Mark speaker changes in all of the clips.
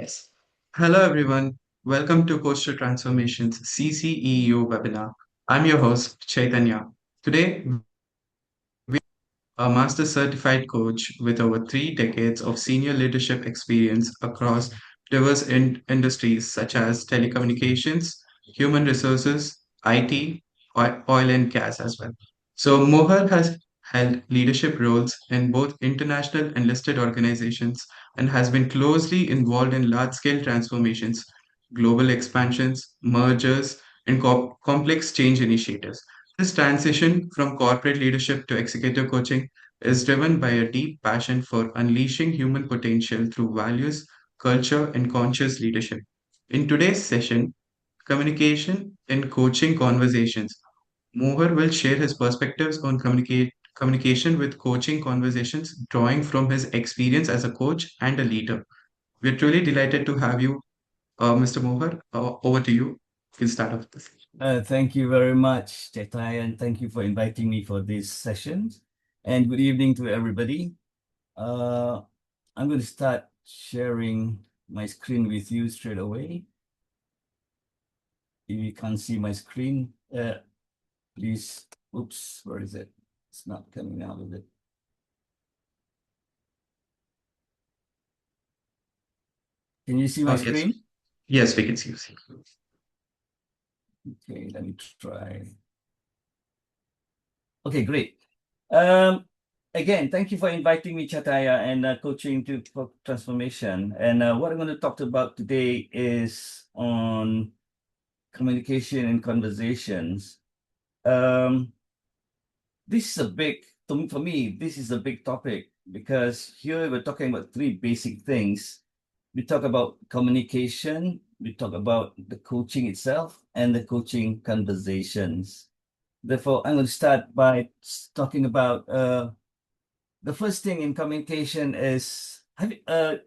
Speaker 1: Yes. Hello, everyone. Welcome to Coastal Transformations CCEU webinar. I'm your host, Chaitanya. Today, a Master Certified Coach with over 3 decades of senior leadership experience across diverse industries such as telecommunications, human resources, IT, oil and gas as well. So, Mohar has held leadership roles in both international and listed organizations and has been closely involved in large scale transformations, global expansions, mergers, and complex change initiatives. This transition from corporate leadership to executive coaching is driven by a deep passion for unleashing human potential through values, culture, and conscious leadership. In today's session, Communication in Coaching Conversations, Mohar will share his perspectives on communication with coaching conversations, drawing from his experience as a coach and a leader. We're truly delighted to have you, Mr. Mohar. Over to you. We'll start off this.
Speaker 2: Thank you very much, Chetai, and thank you for inviting me for this session. And good evening to everybody. I'm going to start sharing my screen with you straight away. If you can't see my screen, please, oops, where is it? It's not coming out of it. Can you see my screen?
Speaker 1: Yes, we can see you.
Speaker 2: Okay, let me try. Okay, great. Again, thank you for inviting me, Chataya, and coaching to transformation. And what I'm going to talk about today is on communication and conversations. This is a big, for me, this is a big topic because here we're talking about three basic things. We talk about communication, we talk about the coaching itself, and the coaching conversations. Therefore, I'm going to start by talking about the first thing in communication is it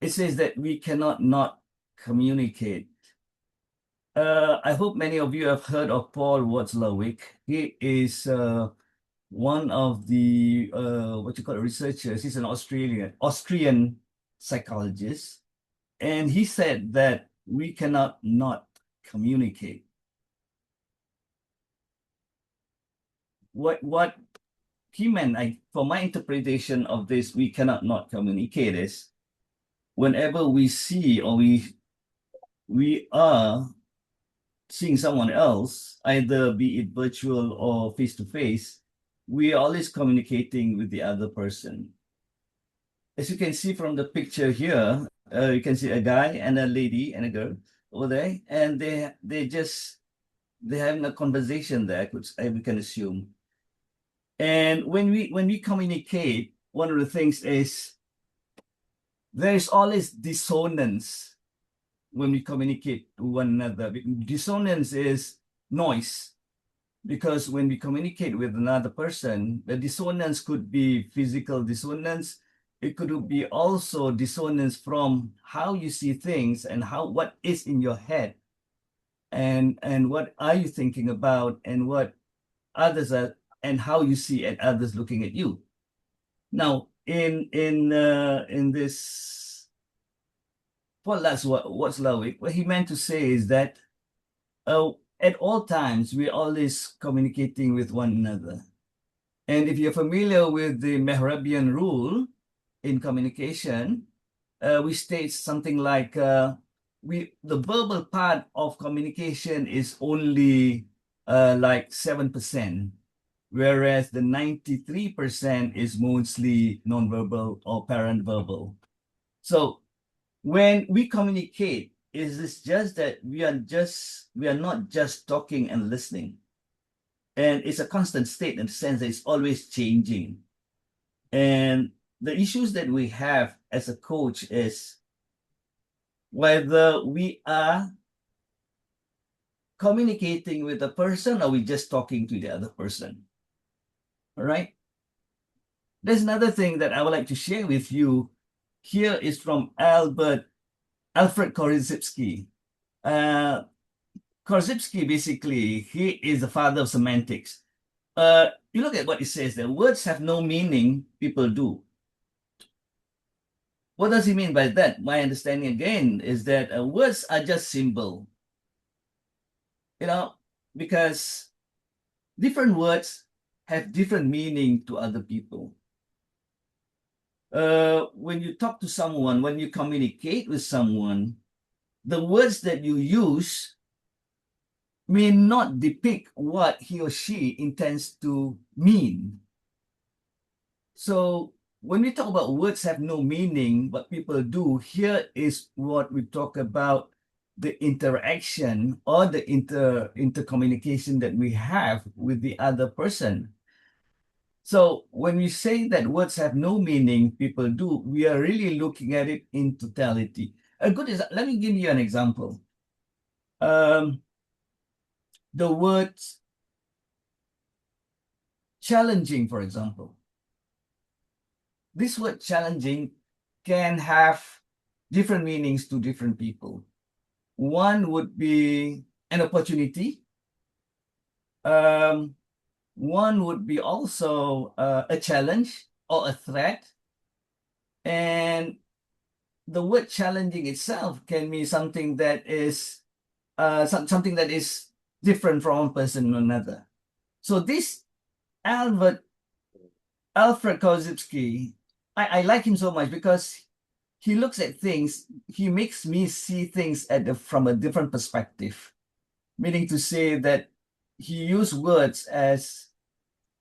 Speaker 2: says that we cannot not communicate. I hope many of you have heard of Paul Watzlawick. He is one of the what you call researchers. He's an Austrian psychologist, and he said that we cannot not communicate. What he meant, for my interpretation of this, we cannot not communicate is whenever we see or we are seeing someone else, either be it virtual or face to face, we are always communicating with the other person. As you can see from the picture here, you can see a guy and a lady and a girl over there, and they're having a conversation there, which we can assume. And when we communicate, one of the things is there is always dissonance when we communicate to one another. Dissonance is noise, because when we communicate with another person, the dissonance could be physical dissonance. It could be also dissonance from how you see things and what is in your head, and what are you thinking about, and what others are, and how you see at others looking at you. Now, in this, well, that's what's Lowick. What he meant to say is that at all times we're always communicating with one another. And if you're familiar with the Mehrabian rule in communication, we state something like the verbal part of communication is only like 7%. Whereas the 93% is mostly nonverbal or paraverbal. So when we communicate, is this just that we are not just talking and listening, and it's a constant state in the sense that it's always changing. And the issues that we have as a coach is whether we are communicating with a person or we just talking to the other person. All right. There's another thing that I would like to share with you. Here is from Alfred Korzybski. Korzybski, basically, he is the father of semantics. You look at what it says there. Words have no meaning, people do. What does he mean by that? My understanding again is that words are just symbol, because different words have different meaning to other people. When you talk to someone, when you communicate with someone, the words that you use may not depict what he or she intends to mean. So when we talk about words have no meaning, what people do, here is what we talk about, the interaction or the intercommunication that we have with the other person. So when we say that words have no meaning, people do, we are really looking at it in totality. Let me give you an example. The word challenging, for example. This word challenging can have different meanings to different people. One would be an opportunity. One would be also a challenge or a threat. And the word challenging itself can be something that is something that is different from one person to another. So this Alfred Korzybski, I like him so much because he looks at things, he makes me see things from a different perspective, meaning to say that he used words as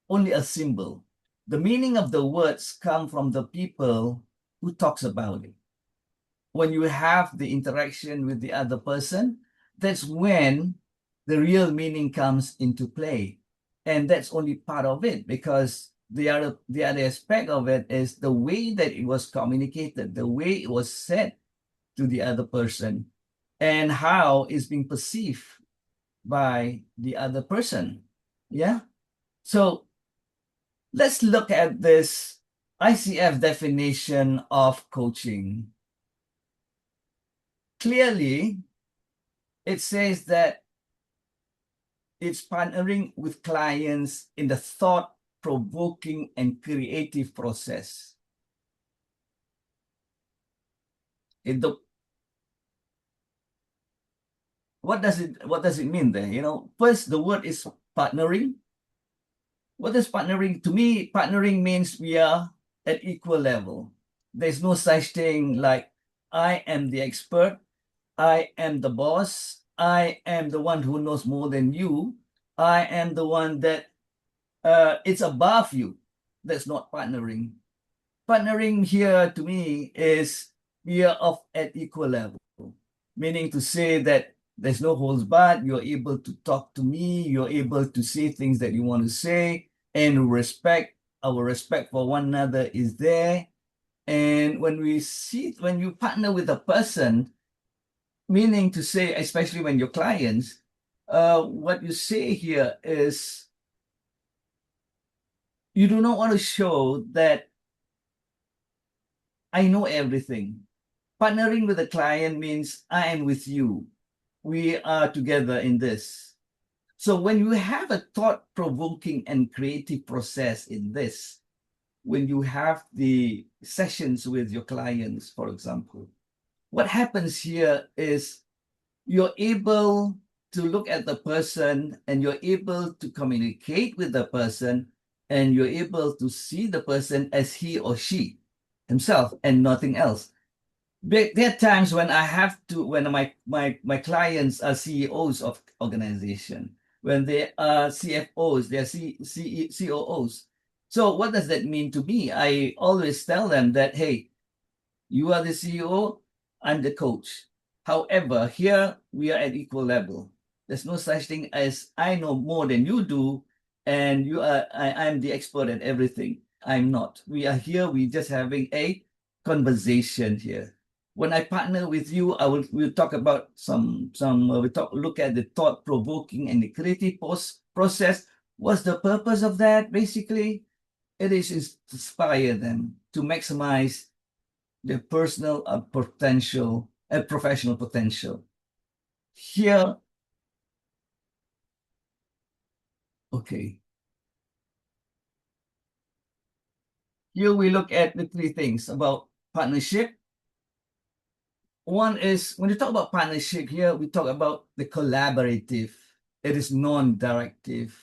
Speaker 2: only a symbol. The meaning of the words come from the people who talks about it. When you have the interaction with the other person, that's when the real meaning comes into play. And that's only part of it, because the other aspect of it is the way that it was communicated, the way it was said to the other person, and how it's being perceived by the other person. Yeah. So let's look at this ICF definition of coaching. Clearly, it says that it's partnering with clients in the thought-provoking and creative process. What does it mean there? First, the word is partnering. What is partnering? To me, partnering means we are at equal level. There's no such thing like I am the expert, I am the boss, I am the one who knows more than you, I am the one that it's above you. That's not partnering. Partnering here to me is we are at equal level, meaning to say that there's no holds barred. You're able to talk to me. You're able to say things that you want to say, and our respect for one another is there. And when you partner with a person, meaning to say, especially when your clients, what you say here is you do not want to show that I know everything. Partnering with a client means I am with you. We are together in this. So when you have a thought-provoking and creative process in this, when you have the sessions with your clients, for example, what happens here is you're able to look at the person and you're able to communicate with the person, and you're able to see the person as he or she himself and nothing else. There are times when my clients are CEOs of organization, when they are CFOs, they're COOs. So what does that mean to me? I always tell them that, hey, you are the CEO, I'm the coach. However, here we are at equal level. There's no such thing as I know more than you do, and I'm the expert at everything. I'm not. We are here, we're just having a conversation here. When I partner with you, we'll talk about look at the thought-provoking and the creative process. What's the purpose of that? Basically, it is to inspire them to maximize their personal potential and professional potential. Here, okay. Here we look at the three things about partnership. One is when you talk about partnership here, we talk about the collaborative. It is non-directive.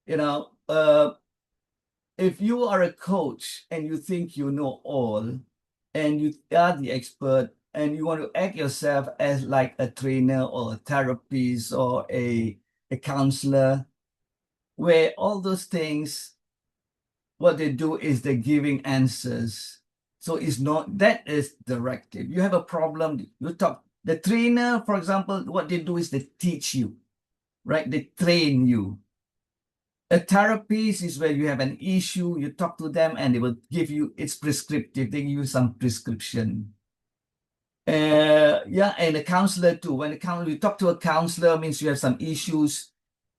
Speaker 2: You know, if you are a coach and you think you know all and you are the expert and you want to act yourself as like a trainer or a therapist or a counselor, where all those things, what they do is they're giving answers. So it's not, that is directive. You have a problem, you talk. The trainer, for example, what they do is they teach you, right? They train you. A therapist is where you have an issue, you talk to them and they will give you, it's prescriptive, they give you some prescription. Yeah, and a counselor too. When you talk to a counselor, means you have some issues.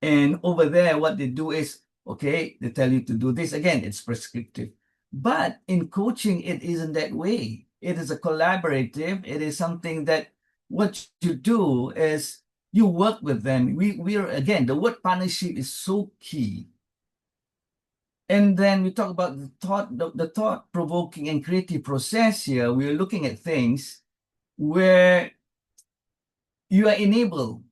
Speaker 2: And over there, what they do is, okay, they tell you to do this. Again, it's prescriptive. But in coaching, it isn't that way. It is a collaborative. It is something that what you do is you work with them. We're again, the word partnership is so key. And then we talk about the thought-provoking and creative process here. We're looking at things where you are enabled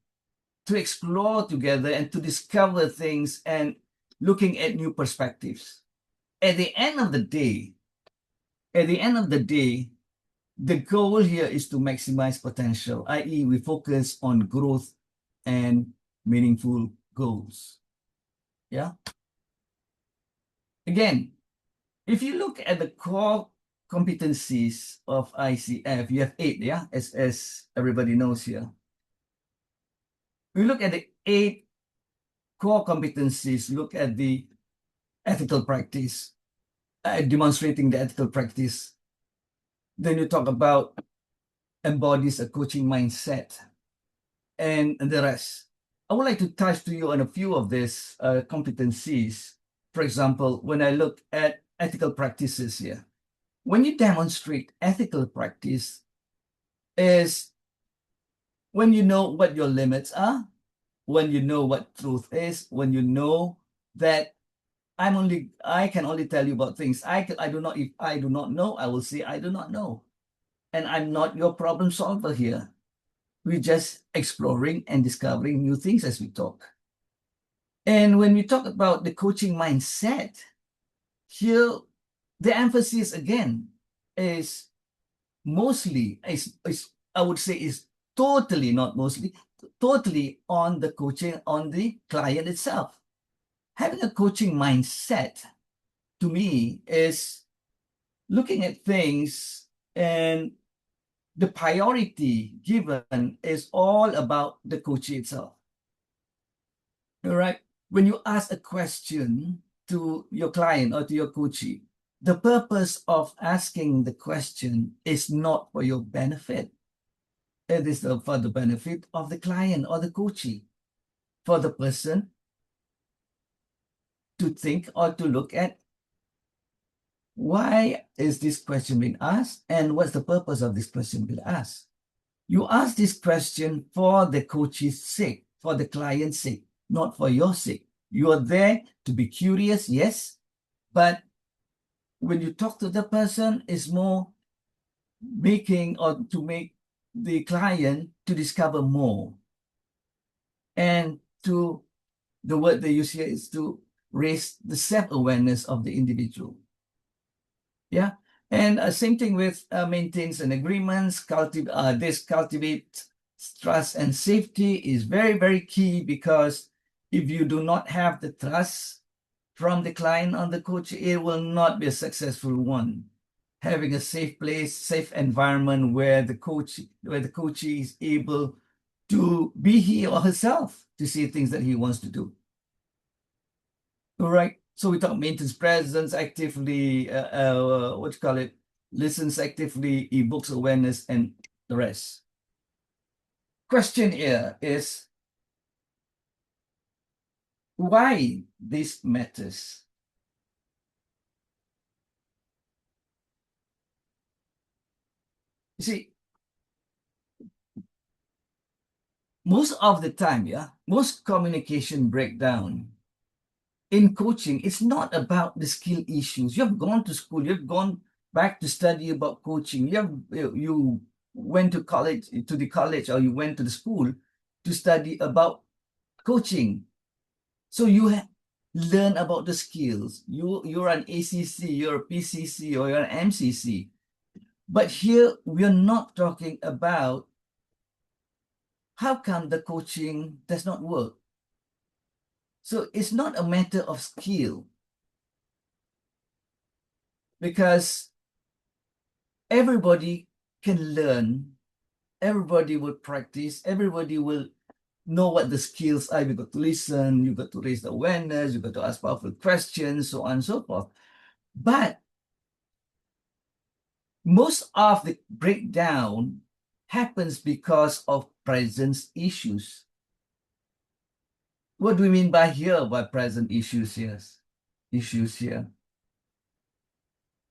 Speaker 2: to explore together and to discover things and looking at new perspectives. At the end of the day, the goal here is to maximize potential, i.e., we focus on growth and meaningful goals. Yeah. Again, if you look at the core competencies of ICF, you have 8, yeah, as everybody knows here. We look at the 8 core competencies, look at the ethical practice, demonstrating the ethical practice. Then you talk about embodies a coaching mindset and the rest. I would like to touch to you on a few of these competencies. For example, when I look at ethical practices here, when you demonstrate ethical practice is when you know what your limits are, when you know what truth is, when you know that I can only tell you about things. If I do not know, I will say I do not know. And I'm not your problem solver here. We're just exploring and discovering new things as we talk. And when we talk about the coaching mindset, here the emphasis again is mostly, I would say is totally, not mostly, totally on the coaching, on the client itself. Having a coaching mindset, to me, is looking at things and the priority given is all about the coachee itself. All right. When you ask a question to your client or to your coachee, the purpose of asking the question is not for your benefit. It is for the benefit of the client or the coachee, for the person to think or to look at why is this question being asked and what's the purpose of this question being asked. You ask this question for the coachee's sake, for the client's sake, not for your sake. You are there to be curious, yes, but when you talk to the person, it's more making or to make the client to discover more. And to, the word they use here is to raise the self-awareness of the individual. Yeah. And same thing with maintains an agreements, cultivate trust and safety is very, very key, because if you do not have the trust from the client on the coach, it will not be a successful one. Having a safe place, safe environment where the coachee is able to be he or herself to see things that he wants to do. All right. So we talk maintains presence actively, listens actively, evokes awareness, and the rest. Question here is why this matters. You see, most of the time, most communication breakdown in coaching, it's not about the skill issues. You have gone to school, you've gone back to study about coaching. You went to college, or you went to the school to study about coaching. So you learn about the skills. You're an ACC, you're a PCC, or you're an MCC. But here we're not talking about how come the coaching does not work. So it's not a matter of skill, because everybody can learn, everybody will practice, everybody will know what the skills are. You got to listen, you got to raise the awareness, you got to ask powerful questions, so on and so forth. But most of the breakdown happens because of presence issues. What do we mean by here, by present issues here? Issues here.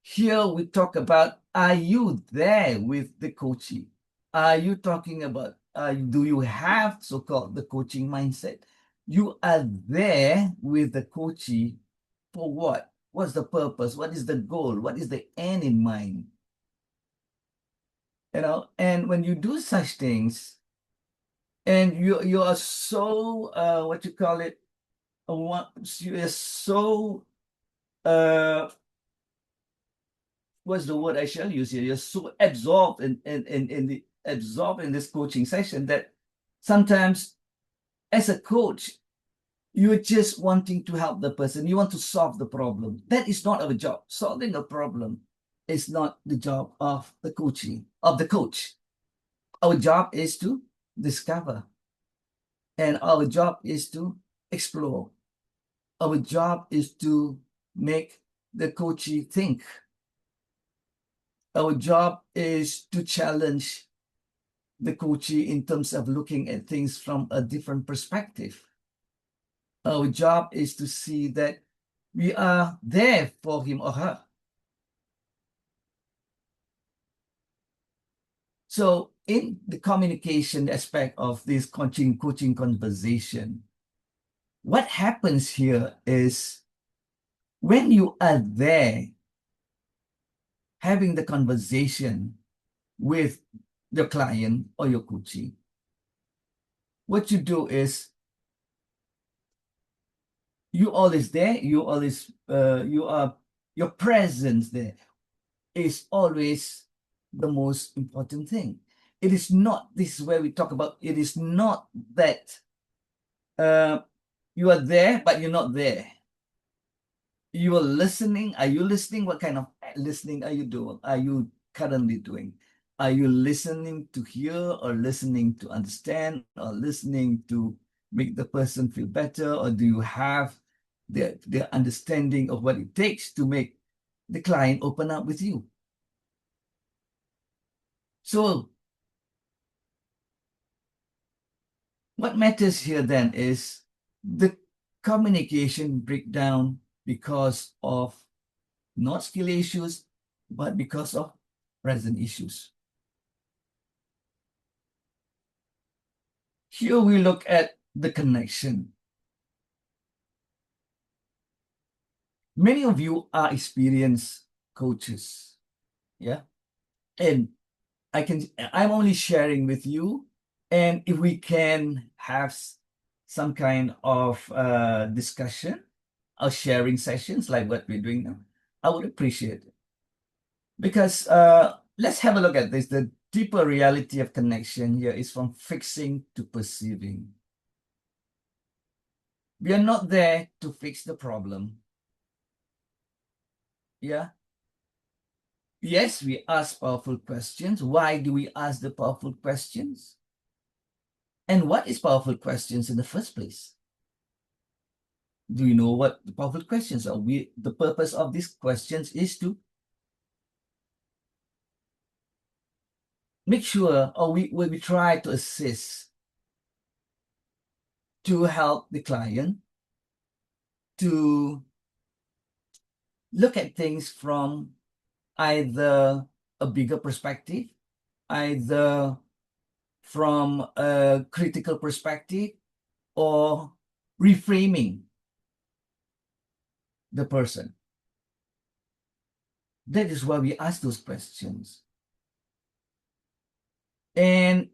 Speaker 2: Here we talk about, are you there with the coachee? Are you talking about, do you have so-called the coaching mindset? You are there with the coachee for what? What's the purpose? What is the goal? What is the end in mind? You know, and when you do such things, and you are so what you call it, you are so what's the word I shall use here? You're so absorbed in this coaching session that sometimes, as a coach, you're just wanting to help the person. You want to solve the problem. That is not our job. Solving a problem is not the job of the coach. Our job is to discover, and our job is to explore. Our job is to make the coachee think. Our job is to challenge the coachee in terms of looking at things from a different perspective. Our job is to see that we are there for him or her. So in the communication aspect of this coaching conversation, what happens here is, when you are there having the conversation with your client or your coachee, what you do is, you always there, your presence there is always the most important thing. It is not, this is where we talk about, it is not that you are there, but you're not there. You are listening. Are you listening? What kind of listening are you doing? Are you currently doing? Are you listening to hear, or listening to understand, or listening to make the person feel better? Or do you have the understanding of what it takes to make the client open up with you? So what matters here then is the communication breakdown because of not skill issues, but because of present issues. Here we look at the connection. Many of you are experienced coaches, yeah? And I'm only sharing with you, and if we can have some kind of discussion or sharing sessions like what we're doing now, I would appreciate it. Because let's have a look at this. The deeper reality of connection here is from fixing to perceiving. We are not there to fix the problem. Yeah. Yes, we ask powerful questions. Why do we ask the powerful questions? And what is powerful questions in the first place? Do you know what the powerful questions are? The purpose of these questions is to make sure, or we try to assist, to help the client to look at things from either a bigger perspective, either from a critical perspective, or reframing the person. That is why we ask those questions. And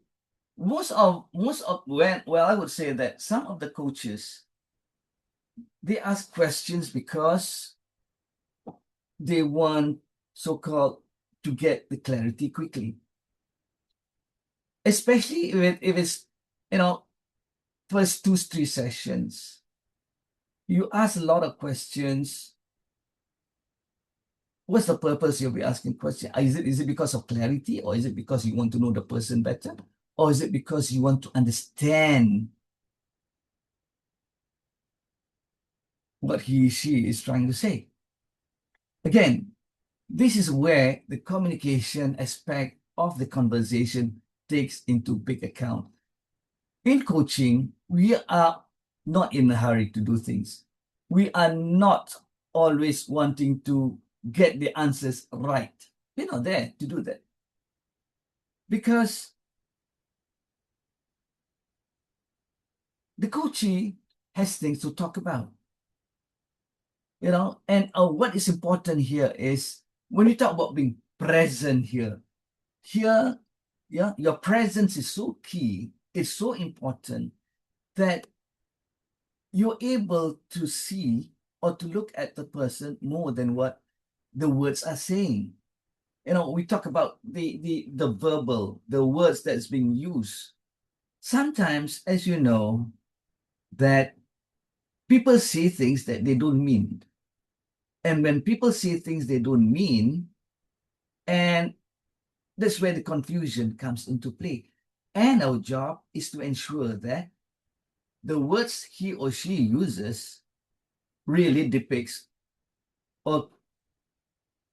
Speaker 2: most of well, I would say that some of the coaches, they ask questions because they want so-called to get the clarity quickly, especially if it's, you know, first 2 3 sessions. You ask a lot of questions. What's the purpose you'll be asking questions? Is it because of clarity, or is it because you want to know the person better, or is it because you want to understand what he she is trying to say? Again, this is where the communication aspect of the conversation takes into big account. In coaching, we are not in a hurry to do things. We are not always wanting to get the answers right. We're not there to do that. Because the coachee has things to talk about. And what is important here is when you talk about being present here, yeah, your presence is so key, it's so important that you're able to see or to look at the person more than what the words are saying. We talk about the verbal, the words that's being used. Sometimes, as you know, that people say things that they don't mean. And when people say things they don't mean, and that's where the confusion comes into play. And our job is to ensure that the words he or she uses really depicts or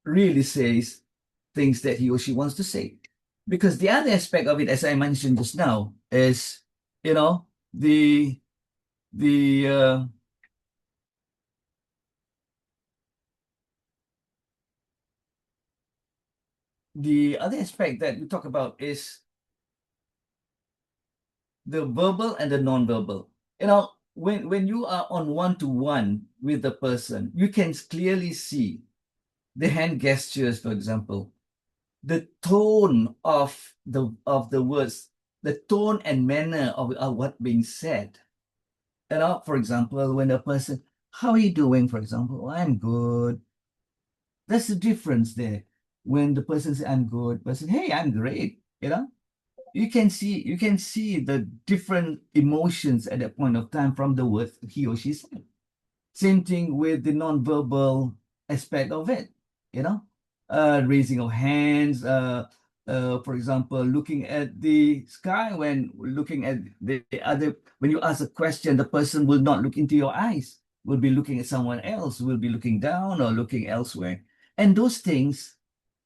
Speaker 2: really says things that he or she wants to say. Because the other aspect of it, as I mentioned just now, is, the the the other aspect that we talk about is the verbal and the non-verbal. When you are on one-to-one with the person, you can clearly see the hand gestures, for example, the tone of the words, the tone and manner of what being said. For example, when a person, how are you doing? For example, "Oh, I'm good." That's the difference there. When the person says, "I'm good," person, "Hey, I'm great." You can see the different emotions at that point of time from the words he or she said. Same thing with the non-verbal aspect of it, raising of hands, for example, looking at the sky. When looking at the other, when you ask a question, the person will not look into your eyes, will be looking at someone else, will be looking down or looking elsewhere. And those things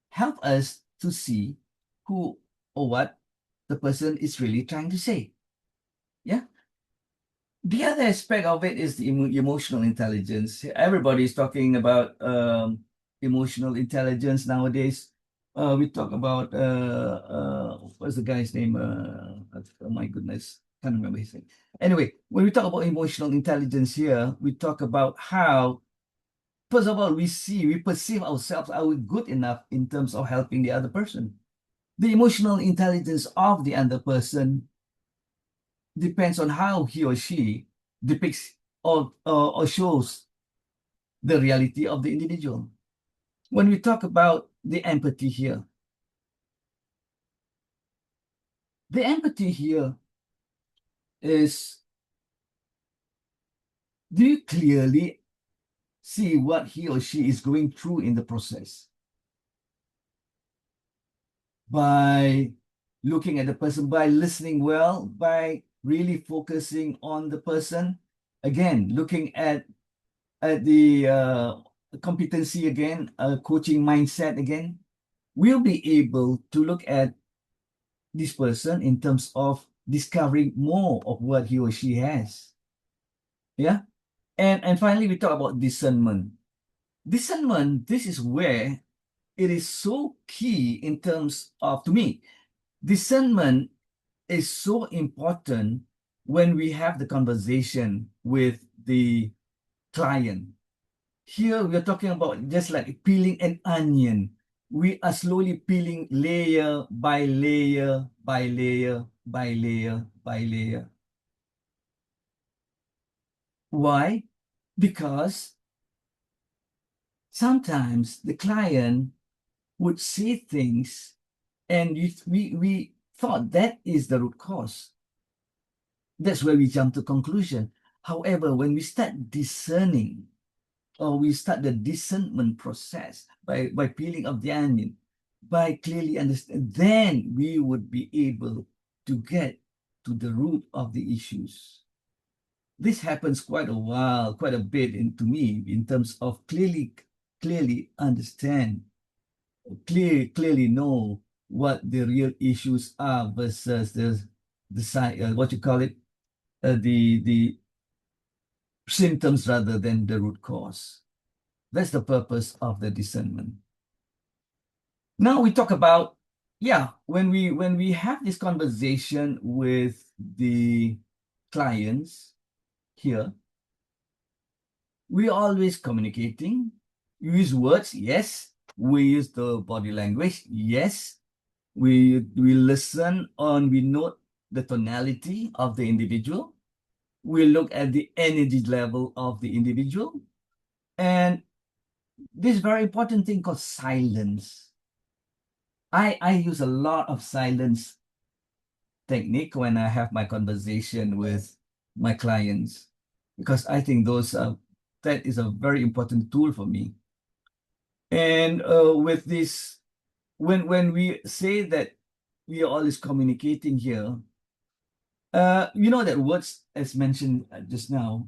Speaker 2: help us to see who or what the person is really trying to say. Yeah. The other aspect of it is the emotional intelligence. Everybody's talking about emotional intelligence nowadays. We talk about what's the guy's name? Oh my goodness, can't remember his name. Anyway, when we talk about emotional intelligence here, we talk about how, first of all, we perceive ourselves, are we good enough in terms of helping the other person? The emotional intelligence of the other person depends on how he or she depicts or shows the reality of the individual. When we talk about the empathy here is, do you clearly see what he or she is going through in the process? By looking at the person, by listening well, by really focusing on the person, again, looking at the competency again, coaching mindset again, we'll be able to look at this person in terms of discovering more of what he or she has. Yeah. And finally, we talk about discernment. Discernment, this is where it is so key in terms of, to me, discernment is so important when we have the conversation with the client. Here, we're talking about just like peeling an onion. we are slowly peeling layer by layer by layer by layer by layer. Why? Because sometimes the client would say things and we thought that is the root cause. That's where we jump to conclusion. However, when we start discerning, or we start the discernment process by peeling off the onion, by clearly understand, then we would be able to get to the root of the issues. This happens quite a bit to me in terms of clearly understand, clearly know what the real issues are versus the side, what you call it, the symptoms rather than the root cause. That's the purpose of the discernment. Now we talk about, when we have this conversation with the clients here, we always communicating. We use words, yes. We use the body language, yes. We listen and we note the tonality of the individual. We look at the energy level of the individual. And this very important thing called silence. I use a lot of silence technique when I have my conversation with my clients, because I think that is a very important tool for me. And with this, when we say that we are always communicating here, you know that words, as mentioned just now,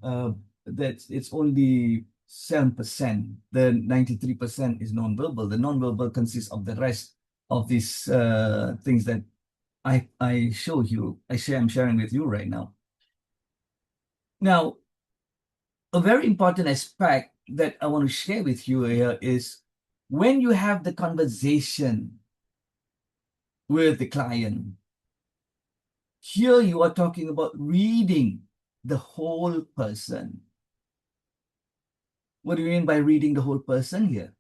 Speaker 2: that it's only 7%. The 93% is nonverbal. The nonverbal consists of the rest of these things that I'm sharing with you right now. Now, a very important aspect that I want to share with you here is when you have the conversation with the client, here you are talking about reading the whole person. What do you mean by reading the whole person here?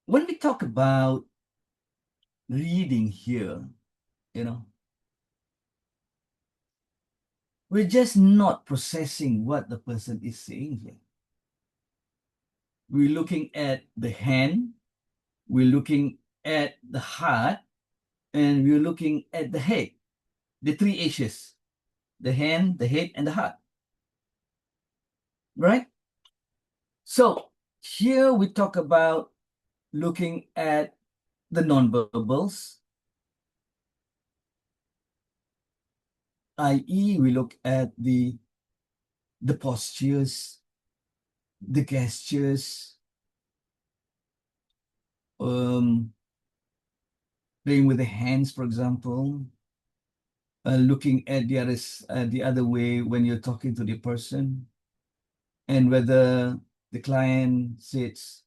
Speaker 2: When we talk about reading here, we're just not processing what the person is saying here. We're looking at the hand, we're looking at the heart, and we're looking at the head, the three H's, the hand, the head, and the heart. Right? So here we talk about looking at the nonverbals, i.e., we look at the postures, the gestures, playing with the hands, for example, looking at the other way when you're talking to the person, and whether the client sits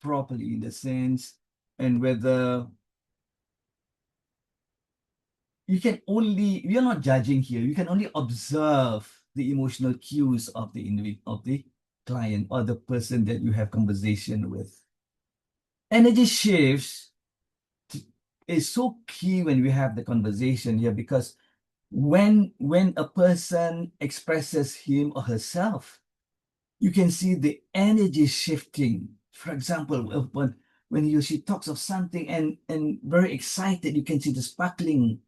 Speaker 2: properly in the sense, and whether you're not judging here, you can only observe the emotional cues of the client or the person that you have conversation with. Energy shifts is so key when we have the conversation here, because when a person expresses him or herself, you can see the energy shifting. For example, when she talks of something and very excited, you can see the sparkling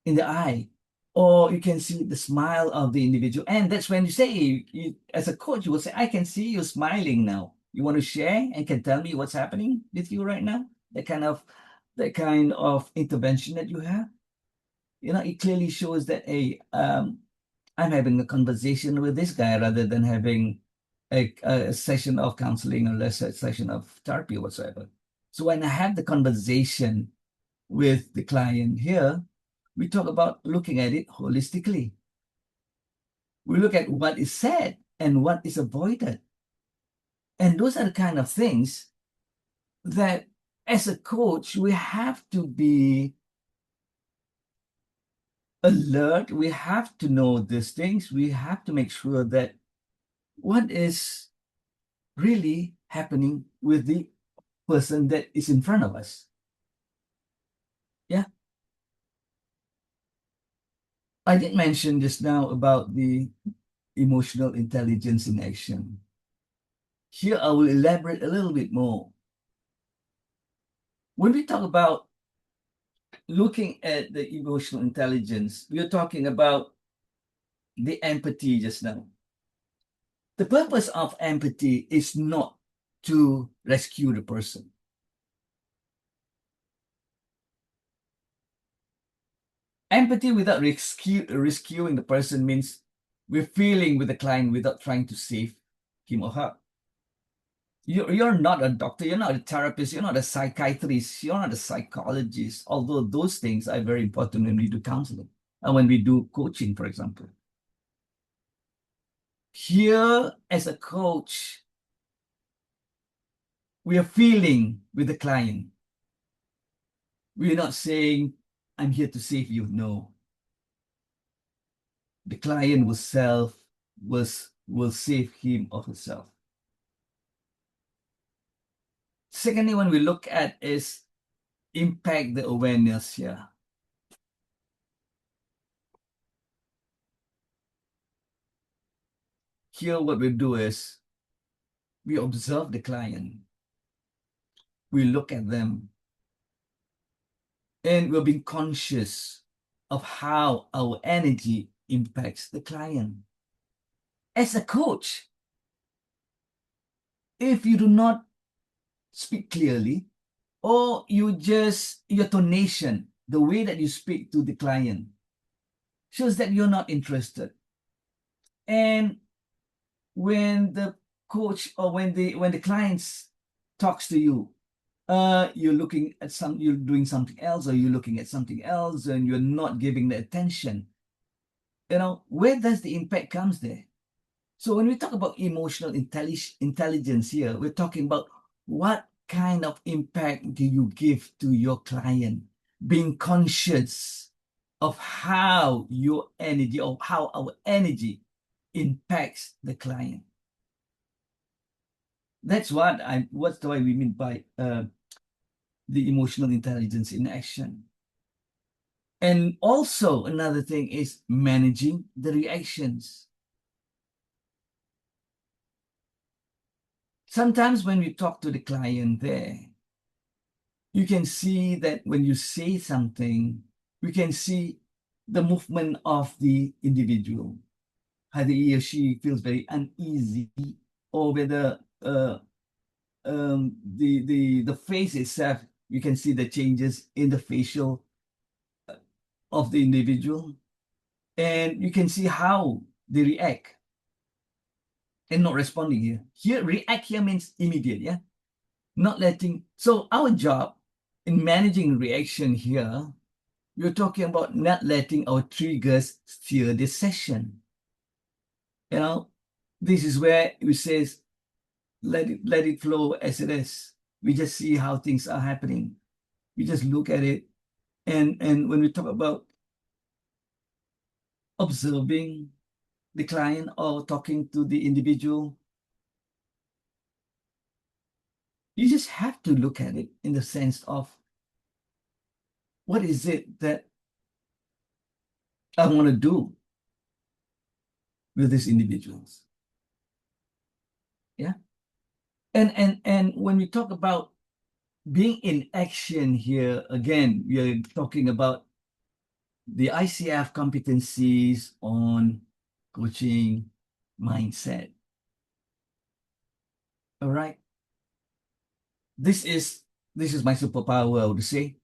Speaker 2: in the eye, or you can see the smile of the individual. And that's when you say, as a coach, you will say, I can see you smiling now. You want to share and can tell me what's happening with you right now? That kind of intervention that you have. It clearly shows that, hey, I'm having a conversation with this guy rather than having a session of counseling or a session of therapy or whatsoever. So when I have the conversation with the client here, we talk about looking at it holistically. We look at what is said and what is avoided. And those are the kind of things that, as a coach, we have to be alert. We have to know these things. We have to make sure that what is really happening with the person that is in front of us. Yeah. I did mention just now about the emotional intelligence in action. Here, I will elaborate a little bit more. When we talk about looking at the emotional intelligence, we are talking about the empathy just now. The purpose of empathy is not to rescue the person. Empathy without rescuing the person means we're feeling with the client without trying to save him or her. You're not a doctor, you're not a therapist, you're not a psychiatrist, you're not a psychologist, although those things are very important when we do counseling and when we do coaching, for example. Here, as a coach, we are feeling with the client. We're not saying, I'm here to save you. No. The client will save him or herself. Secondly, when we look at is impact the awareness here. Here, what we do is we observe the client. We look at them and we're being conscious of how our energy impacts the client. As a coach, if you do not speak clearly, or you just, your tonation, the way that you speak to the client, shows that you're not interested. And when the coach or when the clients talks to you, you're looking at you're doing something else, or you're looking at something else, and you're not giving the attention. Where does the impact comes there? So when we talk about emotional intelligence here, we're talking about what kind of impact do you give to your client, being conscious of how your energy or how our energy impacts the client. That's what we mean by the emotional intelligence in action. And also another thing is managing the reactions. Sometimes when we talk to the client there, you can see that when you say something, we can see the movement of the individual, either he or she feels very uneasy, or whether the face itself, you can see the changes in the facial of the individual, and you can see how they react and not responding here. Here, react here means immediate, yeah? Not letting. So our job in managing reaction here, we're talking about not letting our triggers steer this session. This is where we says, let it flow as it is. We just see how things are happening. We just look at it. And when we talk about observing the client or talking to the individual, you just have to look at it in the sense of, what is it that I want to do with these individuals? Yeah. And when we talk about being in action here, again, we are talking about the ICF competencies on coaching mindset. All right. This is my superpower, I would say,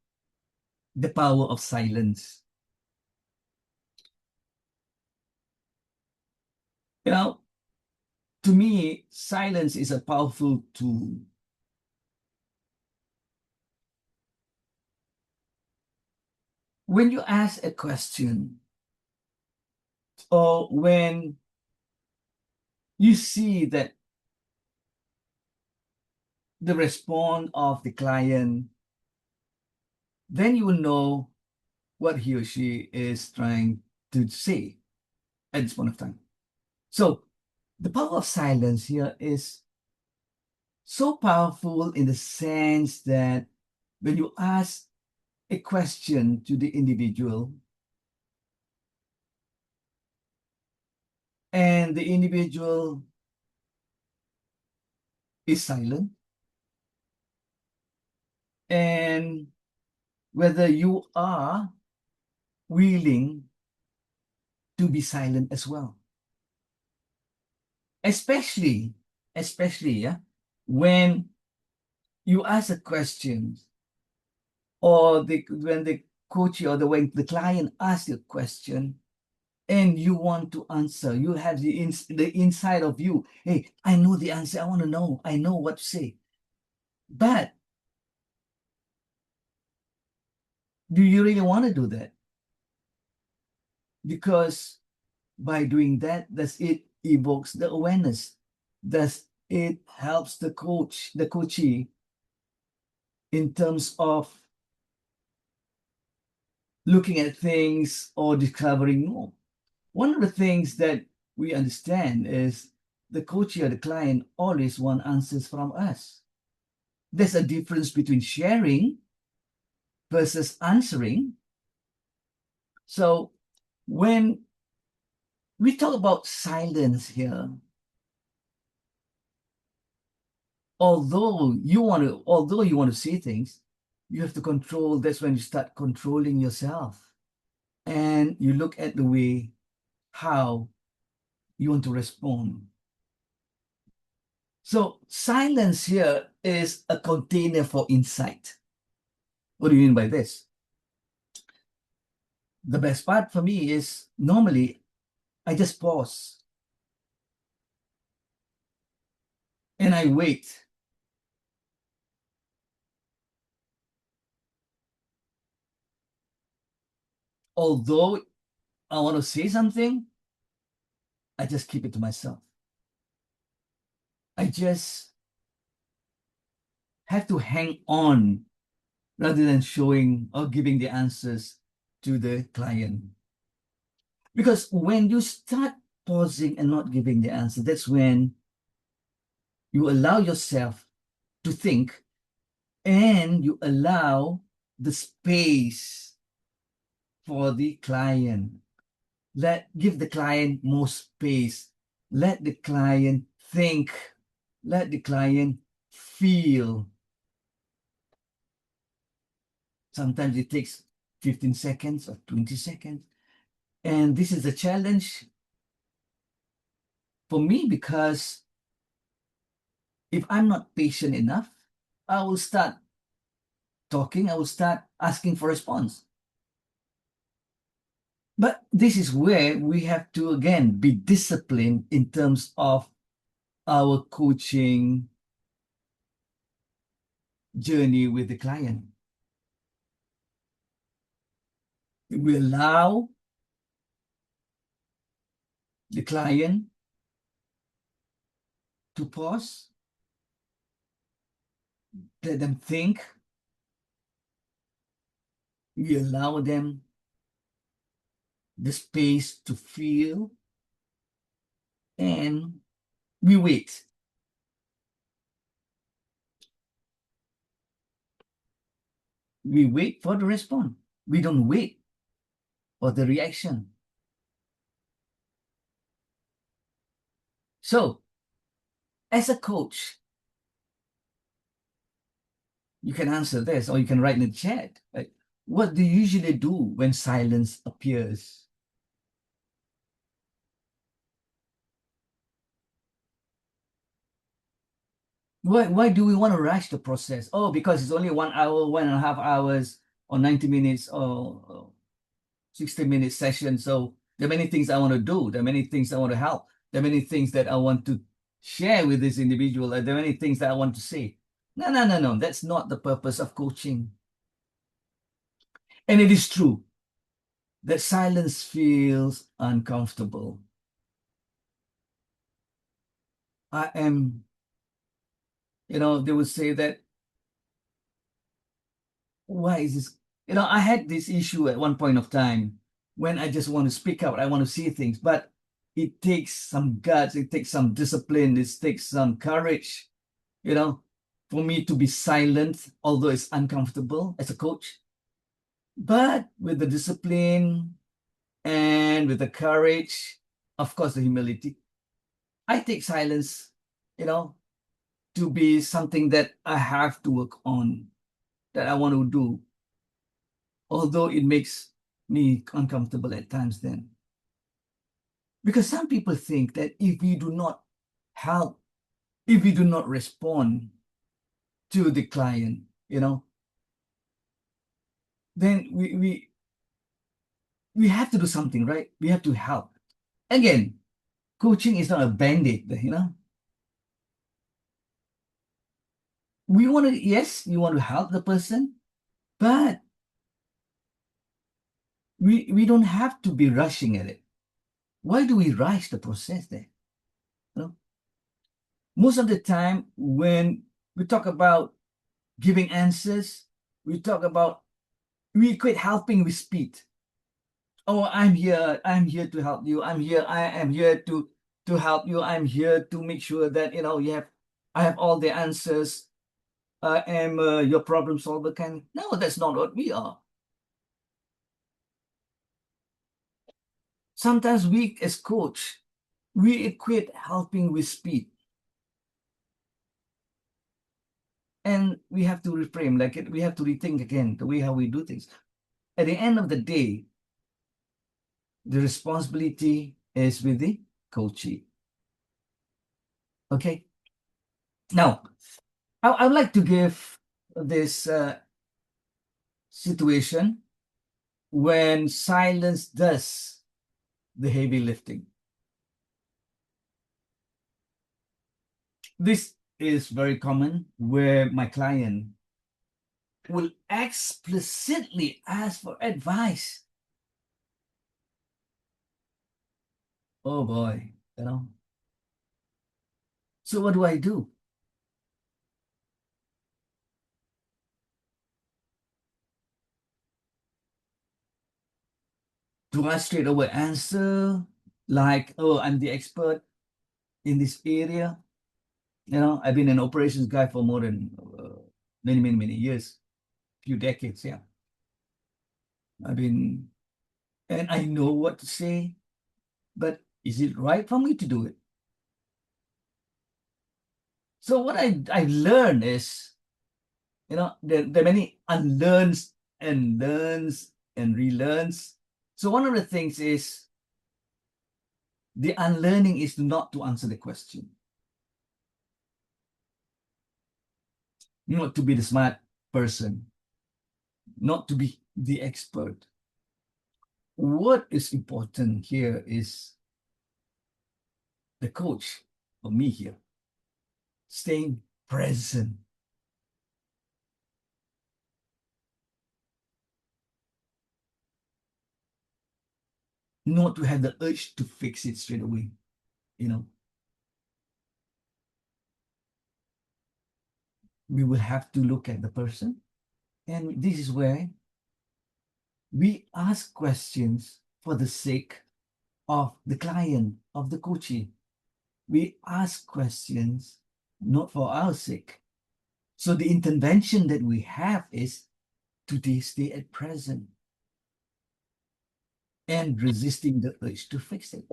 Speaker 2: the power of silence. To me, silence is a powerful tool. When you ask a question, or when you see that the response of the client, then you will know what he or she is trying to say at this point of time. So the power of silence here is so powerful in the sense that when you ask a question to the individual and the individual is silent, and whether you are willing to be silent as well, especially yeah, when you ask a question, or when the coach or when the client asks you a question and you want to answer, you have the inside of you, hey, I know the answer, I want to know, I know what to say, but do you really want to do that? Because by doing that, does it evokes the awareness? Does it helps the coachee in terms of looking at things or discovering more? One of the things that we understand is the coachee or the client always want answers from us. There's a difference between sharing versus answering. So when we talk about silence here, although you want to say things, you have to control. That's when you start controlling yourself, and you look at the way how you want to respond. So silence here is a container for insight. What do you mean by this? The best part for me is normally I just pause and I wait. Although I want to say something, I just keep it to myself. I just have to hang on rather than showing or giving the answers to the client. Because when you start pausing and not giving the answer, that's when you allow yourself to think and you allow the space for the client. Give the client more space. Let the client think. Let the client feel. Sometimes it takes 15 seconds or 20 seconds. And this is a challenge for me because if I'm not patient enough, I will start talking, I will start asking for response. But this is where we have to, again, be disciplined in terms of our coaching journey with the client. We allow the client to pause, let them think. We allow them the space to feel, and we wait. We wait for the response. We don't wait for the reaction. So, as a coach, you can answer this or you can write in the chat. Right? What do you usually do when silence appears? Why do we want to rush the process? Oh, because it's only 1 hour, 1.5 hours, or 90 minutes, or 60-minute session. So there are many things I want to do. There are many things I want to help. There are many things that I want to share with this individual. There are many things that I want to say. No, no, no, no. That's not the purpose of coaching. And it is true that silence feels uncomfortable. I am, they would say that, why is this, I had this issue at one point of time when I just want to speak out, I want to see things, but it takes some guts, it takes some discipline, it takes some courage, for me to be silent, although it's uncomfortable as a coach. But with the discipline and with the courage, of course, the humility, I take silence, to be something that I have to work on, that I want to do, although it makes me uncomfortable at times then. Because some people think that if we do not help, if we do not respond to the client, then we have to do something, right? We have to help. Again, coaching is not a band-aid, We want to, yes, we want to help the person, but we don't have to be rushing at it. Why do we rush the process there? Most of the time when we talk about giving answers, we equate helping with speed. Oh, I'm here to help you. I am here to help you. I'm here to make sure that I have all the answers. I am your problem solver kind. No, that's not what we are. Sometimes we as coach, we equate helping with speed. And we have to reframe, we have to rethink again the way how we do things. At the end of the day, the responsibility is with the coachee. Okay. Now, I would like to give this situation when silence does the heavy lifting. This is very common where my client will explicitly ask for advice. Oh boy, So what do I do? Do I straight away answer like, oh, I'm the expert in this area? I've been an operations guy for more than many years, few decades, yeah. And I know what to say, but is it right for me to do it? So what I learned is, there are many unlearns and learns and relearns. So one of the things is the unlearning is not to answer the question, not to be the smart person, not to be the expert. What is important here is the coach, or me here, staying present. Not to have the urge to fix it straight away, We will have to look at the person. And this is where we ask questions for the sake of the client, of the coachee. We ask questions not for our sake. So the intervention that we have is to stay at present and resisting the urge to fix it.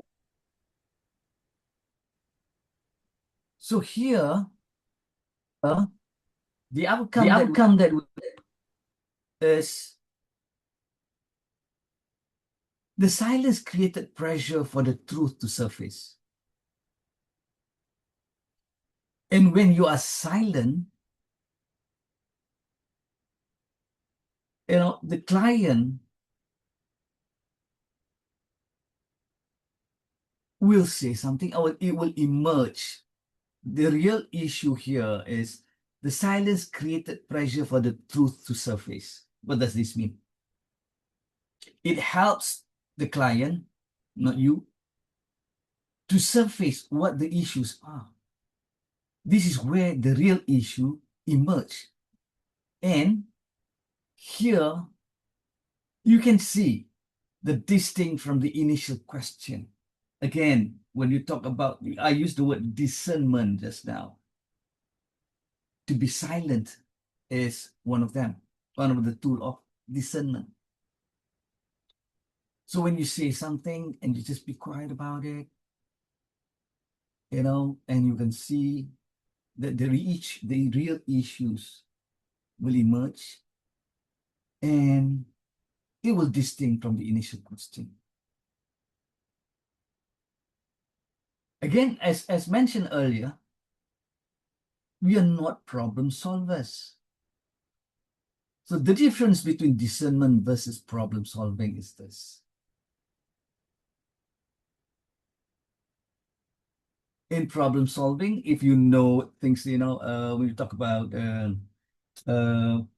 Speaker 2: So here, the outcome that is the silence created pressure for the truth to surface. And when you are silent, the client will say something, or it will emerge. The real issue here is the silence created pressure for the truth to surface. What does this mean? It helps the client, not you, to surface what the issues are. This is where the real issue emerges. And here, you can see the distinct from the initial question. Again, when you talk about, I used the word discernment just now. To be silent is one of them, one of the tool of discernment. So when you say something and you just be quiet about it, and you can see that the real issues will emerge, and it will distinct from the initial question. Again, as mentioned earlier, we are not problem solvers. So the difference between discernment versus problem solving is this. In problem solving, if you know things, when you talk about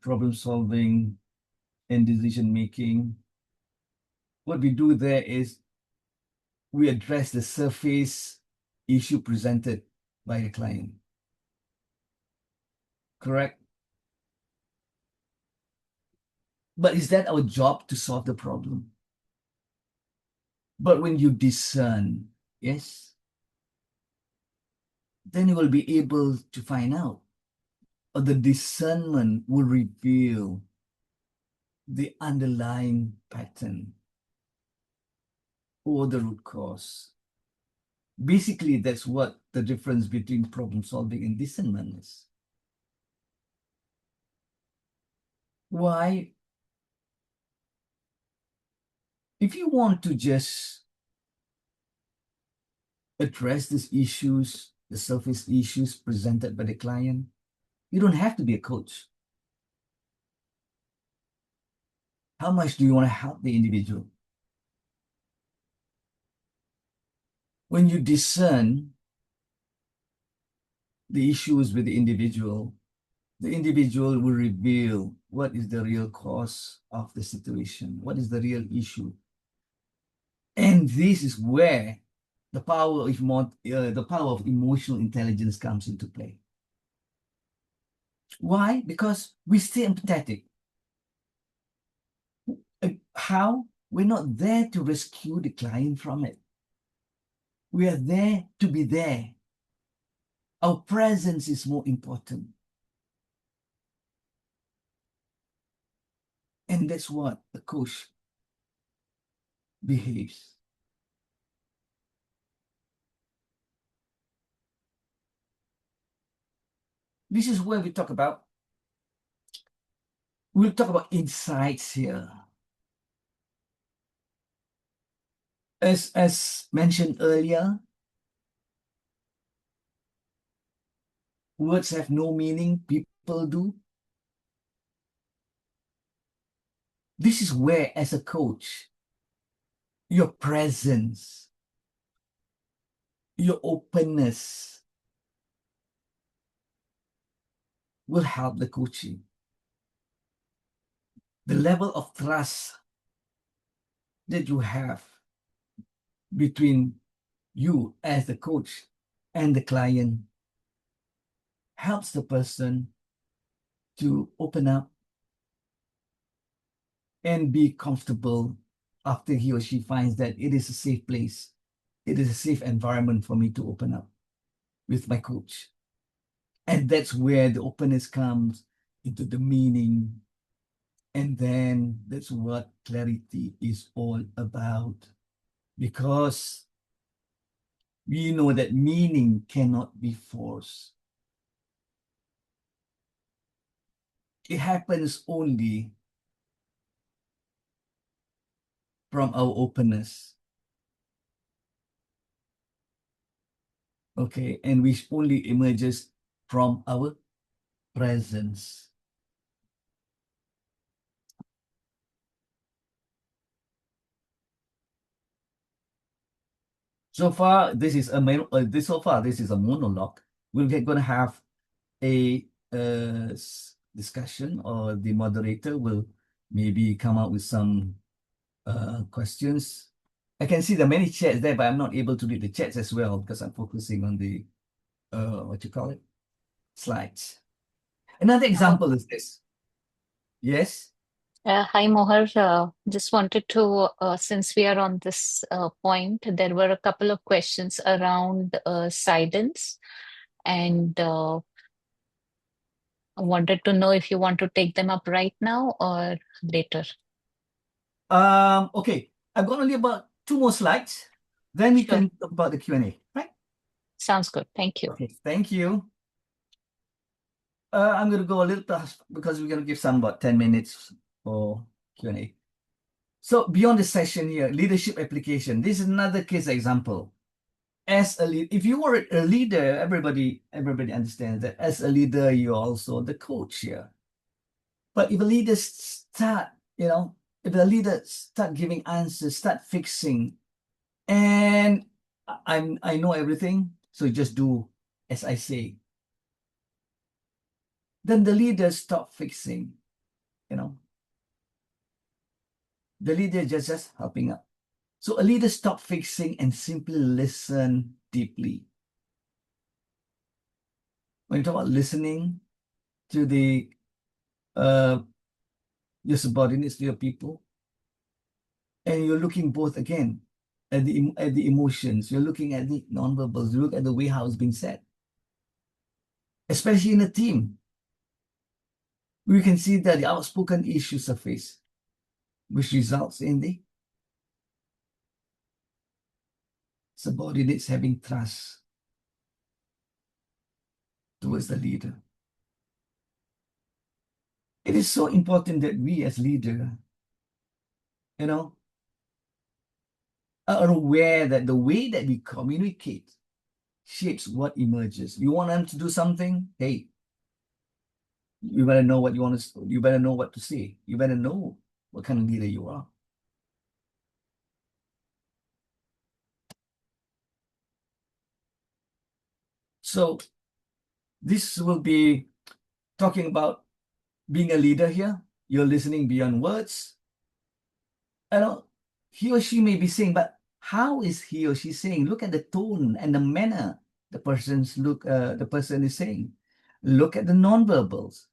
Speaker 2: problem solving and decision making, what we do there is we address the surface issue presented by the client. Correct? But is that our job to solve the problem? But when you discern, yes, then you will be able to find out, or the discernment will reveal the underlying pattern or the root cause. Basically, that's what the difference between problem solving and discernment is. Why? If you want to just address these issues, the surface issues presented by the client, you don't have to be a coach. How much do you want to help the individual? When you discern the issues with the individual will reveal what is the real cause of the situation, what is the real issue. And this is where the power of emotional intelligence comes into play. Why? Because we stay empathetic. How? We're not there to rescue the client from it. We are there to be there. Our presence is more important. And that's what a coach behaves. This is where we'll talk about insights here. As mentioned earlier, words have no meaning, people do. This is where, as a coach, your presence, your openness will help the coaching. The level of trust that you have between you as the coach and the client helps the person to open up and be comfortable after he or she finds that it is a safe place. It is a safe environment for me to open up with my coach. And that's where the openness comes into the meaning. And then that's what clarity is all about. Because we know that meaning cannot be forced. It happens only from our openness. Okay, and which only emerges from our presence. So far, this is a monologue. We're going to have a discussion, or the moderator will maybe come up with some questions. I can see the many chats there, but I'm not able to read the chats as well because I'm focusing on the slides. Another example is this. Yes.
Speaker 3: Hi, Mohar. Just wanted to, since we are on this point, there were a couple of questions around silence, and I wanted to know if you want to take them up right now or later.
Speaker 2: Okay, I've got only about two more slides. Then we
Speaker 3: Sure.
Speaker 2: can talk about the Q&A, right?
Speaker 3: Sounds good. Thank you.
Speaker 2: Okay, thank you. I'm going to go a little past because we're going to give some about 10 minutes for Q&A. So beyond the session here, leadership application. This is another case example. As a lead, if you are a leader, everybody understands that as a leader, you're also the coach here. But if a leader start, if the leader start giving answers, start fixing, and I know everything, so just do as I say, then the leader stop fixing, you know. The leader just helping up. So a leader stop fixing and simply listen deeply. When you talk about listening to the your subordinates, to your people, and you're looking both again at the emotions, you're looking at the nonverbals, you look at the way how it's being said, especially in a team. We can see that the outspoken issues surface, which results in the subordinates having trust towards the leader. It is so important that we as leader, you know, are aware that the way that we communicate shapes what emerges. You want them to do something? Hey, you better know what you want to. You better know what to say. You better know what kind of leader you are. So this will be talking about being a leader here. You're listening beyond words. I know he or she may be saying, but how is he or she saying? Look at the tone and the manner the person is saying. Look at the nonverbals.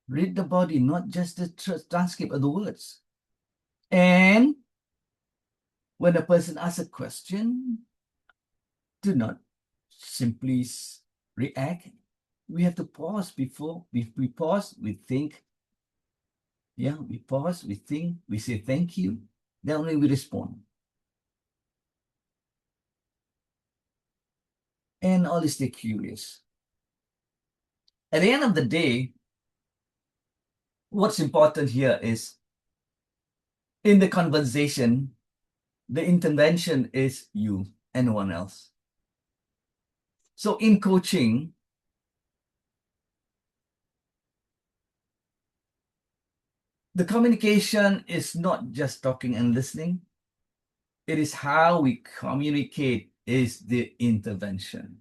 Speaker 2: Read the body, not just the transcript of the words. And when a person asks a question, do not simply react. We have to pause before we pause, we think. Yeah, we pause, we think, we say thank you. Then only we respond. And always stay curious. At the end of the day, what's important here is in the conversation, the intervention is you and no one else. So in coaching, the communication is not just talking and listening. It is how we communicate is the intervention.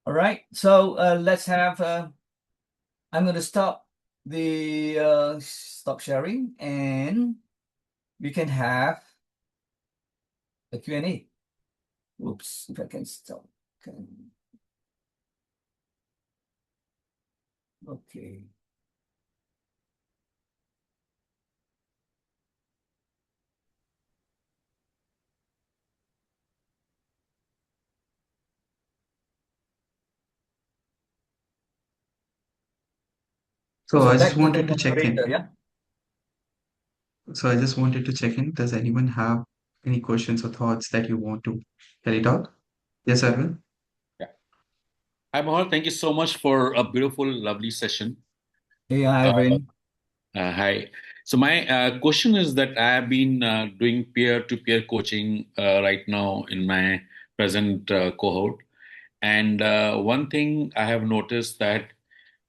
Speaker 2: All right, so let's have, I'm going to stop the stop sharing and we can have a Q&A. Oops, if I can stop. Okay.
Speaker 1: So
Speaker 2: So
Speaker 1: I just
Speaker 2: back to the
Speaker 1: wanted to check
Speaker 2: moderator,
Speaker 1: in.
Speaker 2: yeah?
Speaker 1: So I just wanted to check in. Does anyone have any questions or thoughts that you want to carry it out? Yes, Arvind?
Speaker 4: Yeah. Hi, Mohar. Thank you so much for a beautiful, lovely session.
Speaker 2: Hey,
Speaker 4: Uh,
Speaker 2: Ivan.
Speaker 4: Hi. So my question is that I have been doing peer-to-peer coaching right now in my present cohort, and one thing I have noticed that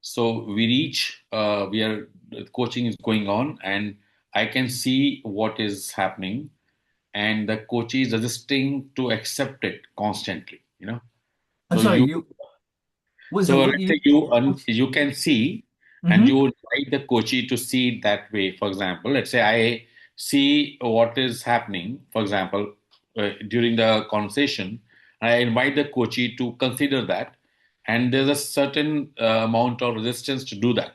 Speaker 4: so we are the coaching is going on, and I can see what is happening, and the coach is resisting to accept it constantly.
Speaker 2: I'm
Speaker 4: So
Speaker 2: sorry,
Speaker 4: you
Speaker 2: what's the
Speaker 4: So
Speaker 2: word
Speaker 4: let's
Speaker 2: you
Speaker 4: say you can see, and
Speaker 2: Mm-hmm.
Speaker 4: you invite the coachee to see it that way. For example, let's say I see what is happening. For example, during the conversation, I invite the coachee to consider that, and there's a certain amount of resistance to do that.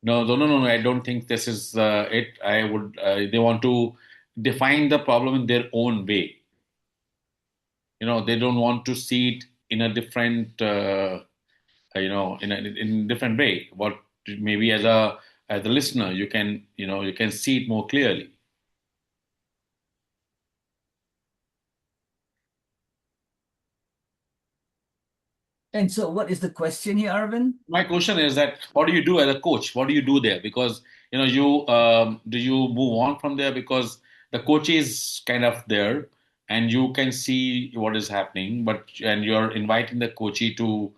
Speaker 4: No. I don't think this is it. I would. They want to define the problem in their own way. They don't want to see it in a different, in a different way. What maybe as a listener, you can see it more clearly.
Speaker 2: And so, what is the question here, Arvind?
Speaker 4: My question is that what do you do as a coach? What do you do there? Because you do you move on from there because the coach is kind of there and you can see what is happening, and you're inviting the coachee to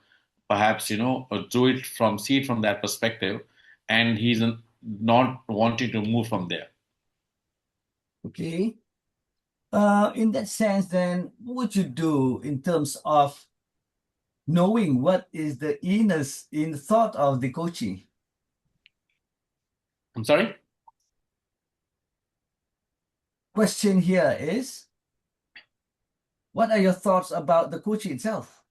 Speaker 4: perhaps do it from see it from that perspective, and he's not wanting to move from there.
Speaker 2: Okay. In that sense, then, what would you do in terms of knowing what is the in thought of the coachee?
Speaker 4: I'm sorry.
Speaker 2: Question here is, what are your thoughts about the coachee itself?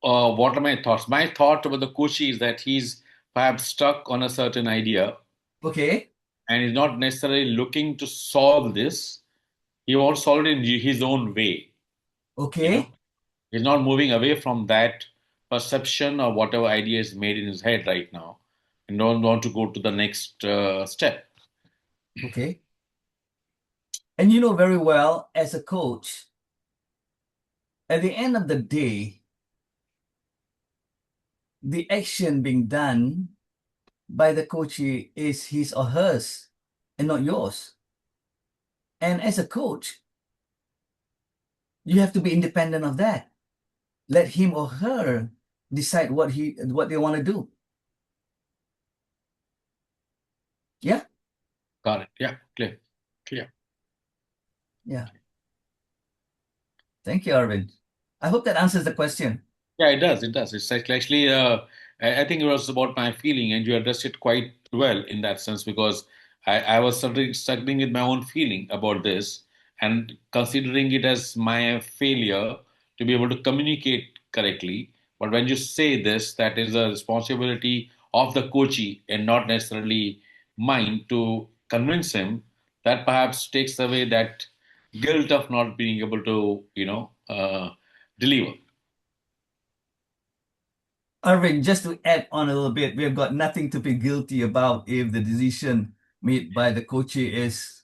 Speaker 4: What are my thoughts? My thought about the coachee is that he's perhaps stuck on a certain idea
Speaker 2: Okay.
Speaker 4: and he's not necessarily looking to solve this. He wants to solve it in his own way.
Speaker 2: Okay.
Speaker 4: He's not moving away from that perception or whatever idea is made in his head right now, and don't want to go to the next step.
Speaker 2: Okay. And you know very well, as a coach, at the end of the day, the action being done by the coachee is his or hers and not yours. And as a coach, you have to be independent of that. Let him or her decide what they want to do. Yeah?
Speaker 4: Got it. Yeah, clear.
Speaker 2: Yeah. Thank you, Arvind. I hope that answers the question.
Speaker 4: Yeah, it does. It does. It's actually, I think it was about my feeling, and you addressed it quite well in that sense because I was struggling with my own feeling about this and considering it as my failure to be able to communicate correctly. But when you say this, that is a responsibility of the coachee and not necessarily mine to convince him. That perhaps takes away that guilt of not being able to, deliver.
Speaker 2: Arvind, just to add on a little bit, we have got nothing to be guilty about if the decision made by the coachee is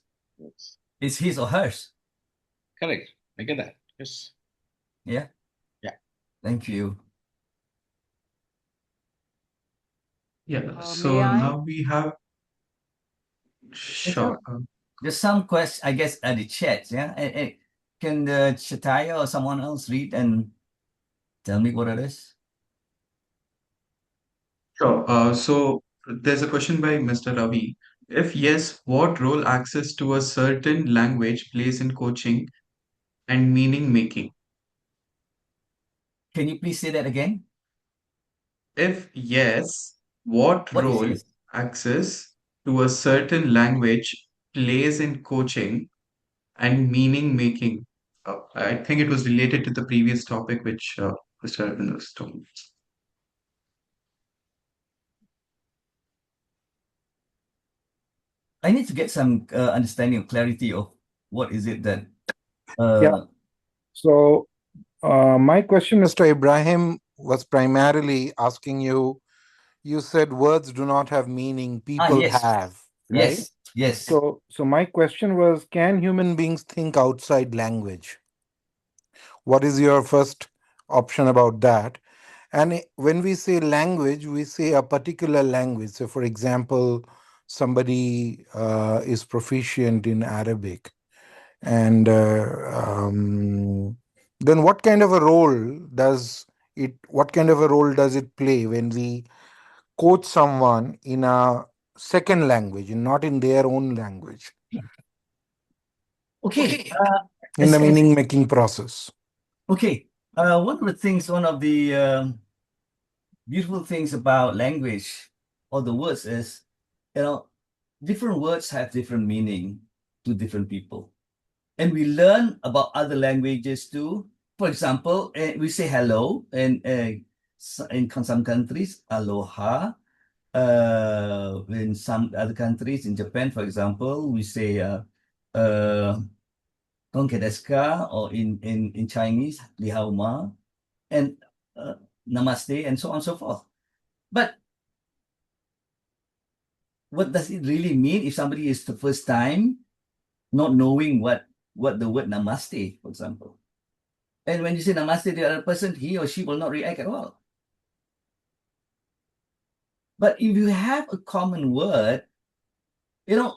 Speaker 2: his or hers.
Speaker 4: Correct. I get that. Yes.
Speaker 2: Yeah.
Speaker 4: Yeah.
Speaker 2: Thank you.
Speaker 1: Yeah. So
Speaker 3: May I?
Speaker 1: now we have sure.
Speaker 2: There's some questions, I guess, at the chat. Yeah. Can the Chataya or someone else read and tell me what it is?
Speaker 1: Sure. So there's a question by Mr. Ravi. If yes, what role access to a certain language plays in coaching and meaning making?
Speaker 2: Can you please say that again?
Speaker 1: If yes, what
Speaker 2: What is
Speaker 1: role
Speaker 2: yes?
Speaker 1: access to a certain language plays in coaching and meaning making? I think it was related to the previous topic which Mr. Arvind was talking.
Speaker 2: I need to get some understanding of clarity of what is it that.
Speaker 5: Yeah. So my question, Mr. Ibrahim, was primarily asking you. You said words do not have meaning; people
Speaker 2: Yes.
Speaker 5: have, right?
Speaker 2: Yes.
Speaker 5: So my question was: can human beings think outside language? What is your first option about that? And when we say language, we say a particular language. So, for example, somebody is proficient in Arabic, and then what kind of a role does it? What kind of a role does it play when we coach someone in a second language, and not in their own language,
Speaker 2: Okay.
Speaker 5: in the meaning making process?
Speaker 2: Okay. One of the beautiful things about language or the words is, different words have different meaning to different people. And we learn about other languages too. For example, we say hello, and in some countries, aloha. In some other countries, in Japan, for example, we say "Konke desu ka?" or in Chinese, "Li hao ma," and "Namaste," and so on and so forth. But what does it really mean if somebody is the first time not knowing what the word "Namaste," for example? And when you say "Namaste" to the other person, he or she will not react at all. But if you have a common word,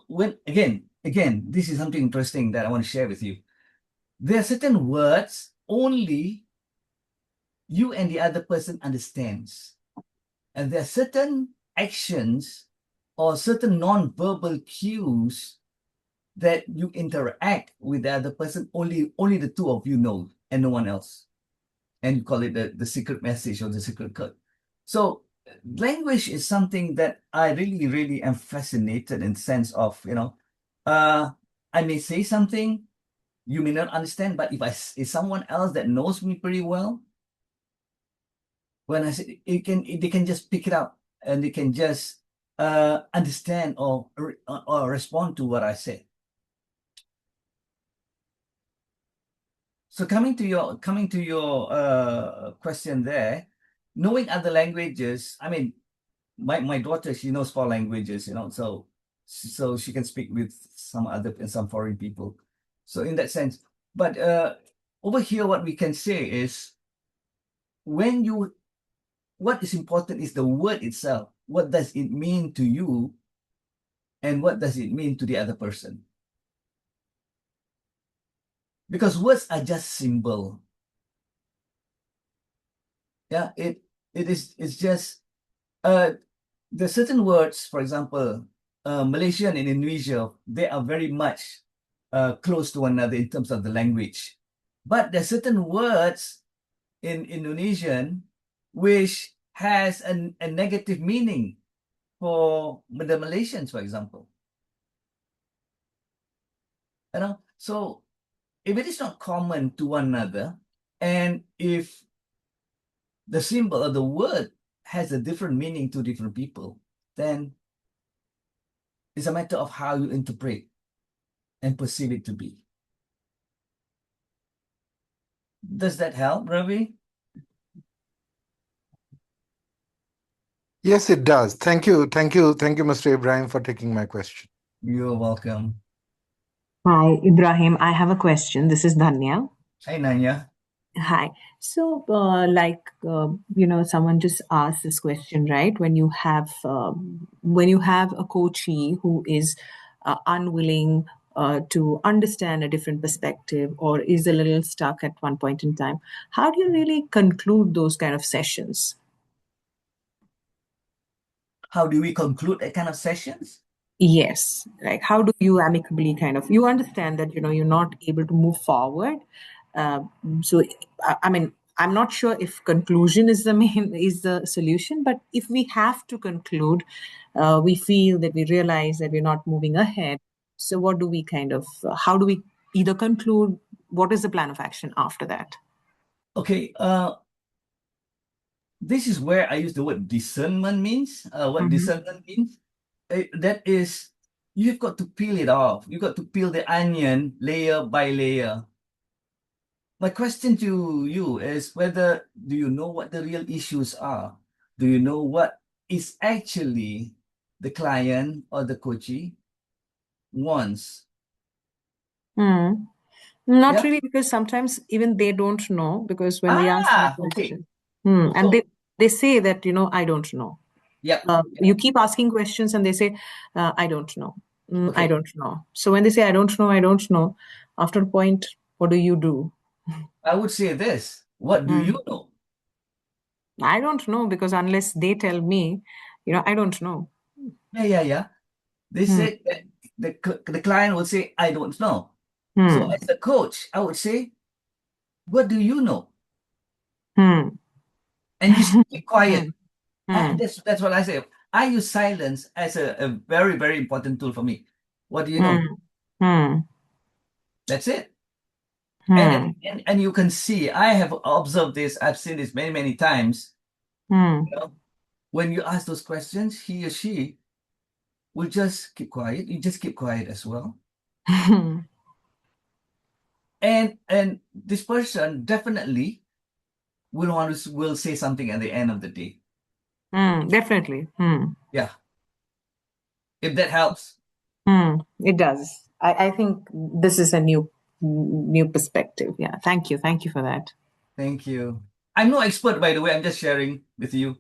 Speaker 2: when again, this is something interesting that I want to share with you. There are certain words only you and the other person understands. And there are certain actions or certain non-verbal cues that you interact with the other person, only the two of you know and no one else. And you call it the secret message or the secret code. So language is something that I really, really am fascinated in the sense of, I may say something you may not understand, but if someone else that knows me pretty well, when I say they can just pick it up and they can just understand or respond to what I say. So coming to your question there, knowing other languages. I mean, my daughter, she knows 4 languages, so she can speak with some foreign people. So in that sense, but over here, what we can say is what is important is the word itself. What does it mean to you, and what does it mean to the other person? Because words are just symbol. Yeah, it's just there are certain words, for example, Malaysian and Indonesia, they are very much close to one another in terms of the language. But there are certain words in Indonesian which has a negative meaning for the Malaysians, for example. So if it is not common to one another, and if the symbol or the word has a different meaning to different people, then it's a matter of how you interpret and perceive it to be. Does that help, Ravi?
Speaker 5: Yes, it does. Thank you. Thank you. Thank you, Mr. Ibrahim, for taking my question.
Speaker 2: You're welcome.
Speaker 6: Hi, Ibrahim. I have a question. This is Dhanya.
Speaker 2: Hi, Nanya.
Speaker 6: Hi. So, someone just asked this question, right? When you have a coachee who is unwilling to understand a different perspective or is a little stuck at one point in time, how do you really conclude those kind of sessions?
Speaker 2: How do we conclude that kind of sessions?
Speaker 6: Yes. Like, how do you amicably you understand that, you're not able to move forward. Uh, so, I mean, I'm not sure if conclusion is is the solution, but if we have to conclude, we feel that we realize that we're not moving ahead. So what do we how do we either conclude? What is the plan of action after that?
Speaker 2: Okay. This is where I use the word discernment means. What
Speaker 6: Mhm.
Speaker 2: discernment means? That is, you've got to peel it off. You've got to peel the onion layer by layer. My question to you is whether do you know what the real issues are? Do you know what is actually the client or the coachee wants?
Speaker 6: Hmm. Not
Speaker 2: Yeah.
Speaker 6: really, because sometimes even they don't know, because when we ask them a
Speaker 2: Okay.
Speaker 6: question, and
Speaker 2: So,
Speaker 6: they say that, I don't know.
Speaker 2: yeah.
Speaker 6: You keep asking questions and they say, I don't know. I
Speaker 2: Okay.
Speaker 6: don't know. So when they say, I don't know, after a point, what do you do?
Speaker 2: I would say this. What do you know?
Speaker 6: I don't know, because unless they tell me, I don't know.
Speaker 2: Yeah. They
Speaker 6: Hmm.
Speaker 2: say that the client would say, I don't know. So
Speaker 6: Hmm.
Speaker 2: as a coach, I would say, what do you know?
Speaker 6: Hmm.
Speaker 2: And you keep
Speaker 6: Hmm.
Speaker 2: quiet.
Speaker 6: Hmm.
Speaker 2: That's what I say. I use silence as a very, very important tool for me. What do you know?
Speaker 6: Hmm. Hmm.
Speaker 2: That's it. And,
Speaker 6: Hmm.
Speaker 2: and you can see, I have observed this, I've seen this many, many times.
Speaker 6: Hmm.
Speaker 2: You know, when you ask those questions, he or she will just keep quiet. You just keep quiet as well. And this person definitely will say something at the end of the day.
Speaker 6: Definitely.
Speaker 2: Yeah. If that helps.
Speaker 6: It does. I think this is a new perspective. Yeah. Thank you. Thank you for that.
Speaker 2: Thank you. I'm no expert, by the way. I'm just sharing with you.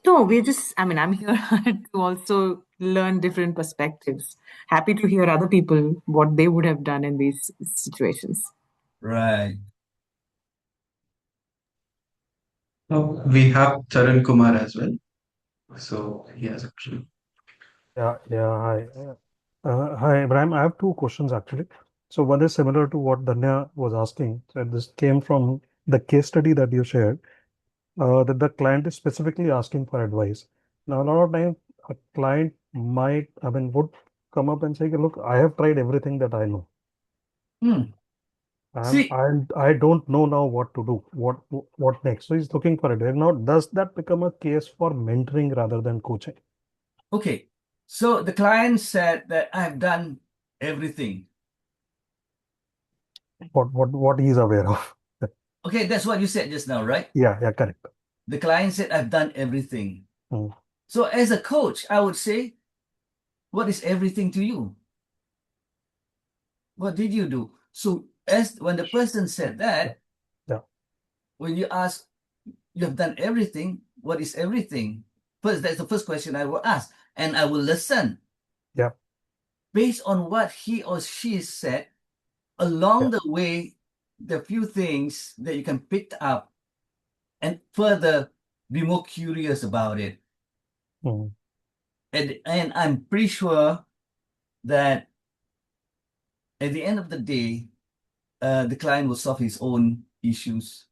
Speaker 6: No, I'm here to also learn different perspectives. Happy to hear other people what they would have done in these situations.
Speaker 2: Right.
Speaker 1: Oh, we have Tarun Kumar as well. So he has a question.
Speaker 7: Hi. Hi, Ibrahim. I have two questions actually. So one is similar to what Danya was asking. So this came from the case study that you shared, that the client is specifically asking for advice. Now, a lot of time, a client would come up and say, look, I have tried everything that I know.
Speaker 2: See,
Speaker 7: And I don't know now what to do. What next? So he's looking for advice. Now, does that become a case for mentoring rather than coaching?
Speaker 2: okay. So the client said that I've done everything.
Speaker 7: What he's aware of.
Speaker 2: Okay, that's what you said just now, right?
Speaker 7: Yeah, correct.
Speaker 2: The client said I've done everything.
Speaker 7: Hmm.
Speaker 2: So as a coach, I would say, what is everything to you? What did you do? So when the person said that,
Speaker 7: Yeah.
Speaker 2: when you ask, you have done everything, what is everything? First, that's the first question I will ask, and I will listen.
Speaker 7: Yeah.
Speaker 2: Based on what he or she said, along
Speaker 7: Yeah.
Speaker 2: the way, the few things that you can pick up and further be more curious about it.
Speaker 7: Hmm.
Speaker 2: And I'm pretty sure that at the end of the day, the client will solve his own issues.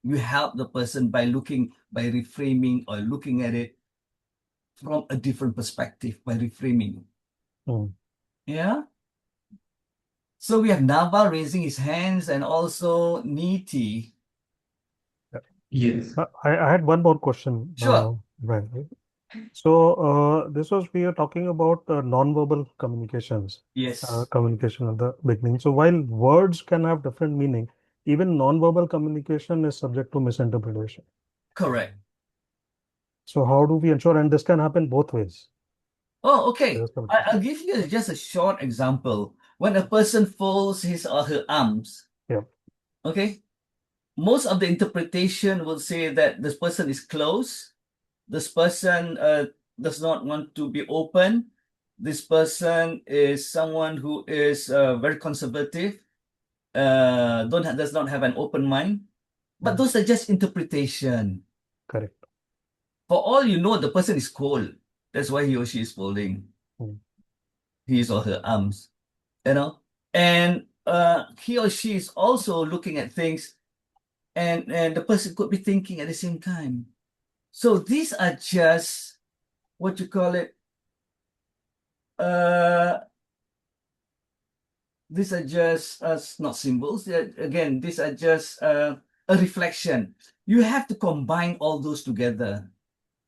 Speaker 2: You help the person by reframing or looking at it from a different perspective, by reframing.
Speaker 7: Hmm.
Speaker 2: Yeah. So we have Nava raising his hands and also Niti.
Speaker 1: Yes.
Speaker 7: I had one more question.
Speaker 2: Sure.
Speaker 7: Right. So this was we are talking about non-verbal communications,
Speaker 2: Yes.
Speaker 7: communication at the beginning. So while words can have different meaning, even non-verbal communication is subject to misinterpretation.
Speaker 2: Correct.
Speaker 7: So how do we ensure? And this can happen both ways.
Speaker 2: Oh, okay.
Speaker 7: Yes, sir.
Speaker 2: I'll give you just a short example. When a person folds his or her arms,
Speaker 7: Yeah.
Speaker 2: okay, most of the interpretation will say that this person is close, this person does not want to be open, this person is someone who is very conservative, does not have an open mind. But those are just interpretation.
Speaker 7: Correct.
Speaker 2: For all you know, the person is cold. That's why he or she is folding his or her arms, you know. And he or she is also looking at things, and the person could be thinking at the same time. So these are just what you call it. These are just not symbols. Again, these are just a reflection. You have to combine all those together.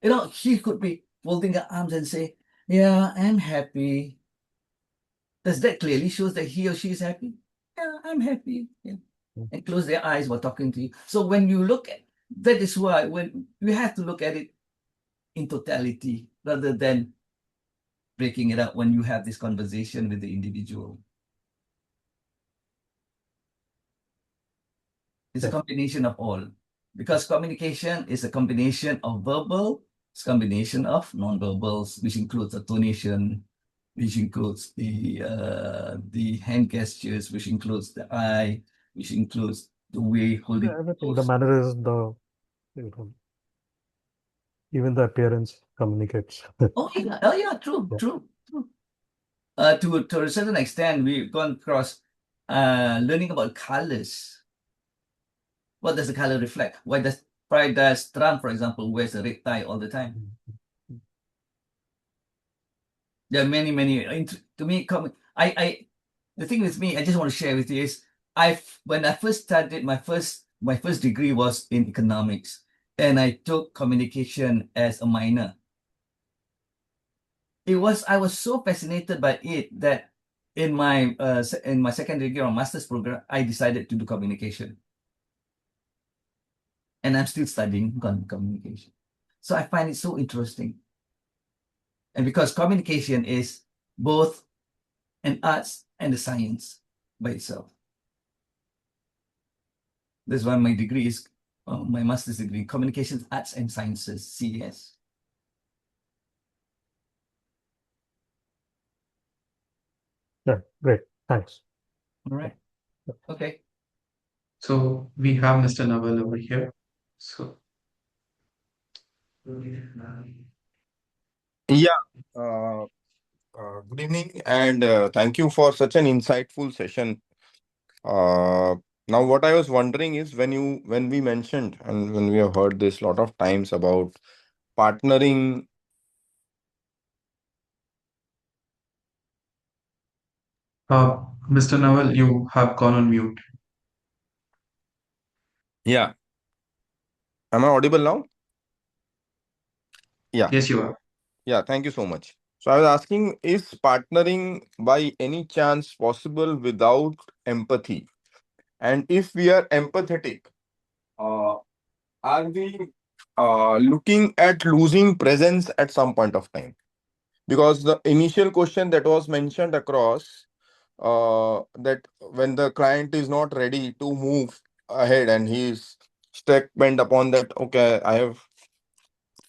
Speaker 2: You know, he could be folding her arms and say, "Yeah, I'm happy." Does that clearly shows that he or she is happy? Yeah, I'm happy. Yeah. And close their eyes while talking to you. So when you look at that is why when we have to look at it in totality rather than breaking it up when you have this conversation with the individual. It's a combination of all, because communication is a combination of verbal, it's a combination of non-verbals, which includes intonation, which includes the hand gestures, which includes the eye, which includes the way holding
Speaker 7: Everything, the
Speaker 2: close.
Speaker 7: manner is even the appearance communicates.
Speaker 2: Oh yeah, true. To a certain extent, we've gone across learning about colors. What does the color reflect? Why does Trump, for example, wears a red tie all the time? There are many. To me, the thing with me, I just want to share with you is when I first started my first degree was in economics, and I took communication as a minor. I was so fascinated by it that in my secondary degree or master's program, I decided to do communication. And I'm still studying communication. So I find it so interesting. And because communication is both an arts and a science by itself. That's why my degree is my master's degree, Communications, Arts and Sciences, CES.
Speaker 7: Yeah, great. Thanks.
Speaker 2: All right. Okay.
Speaker 1: So we have Mr. Naval over here. So
Speaker 8: Yeah. Uh, Good evening, and thank you for such an insightful session. Uh, Now, what I was wondering is when we mentioned and when we have heard this lot of times about partnering.
Speaker 1: Mr. Naval, you have gone on mute.
Speaker 8: Yeah. Am I audible now? Yeah.
Speaker 1: Yes, you are.
Speaker 8: Yeah. Thank you so much. So I was asking, is partnering by any chance possible without empathy? And if we are empathetic, uh, are we looking at losing presence at some point of time? Because the initial question that was mentioned across, that when the client is not ready to move ahead and he's stuck bent upon that, okay,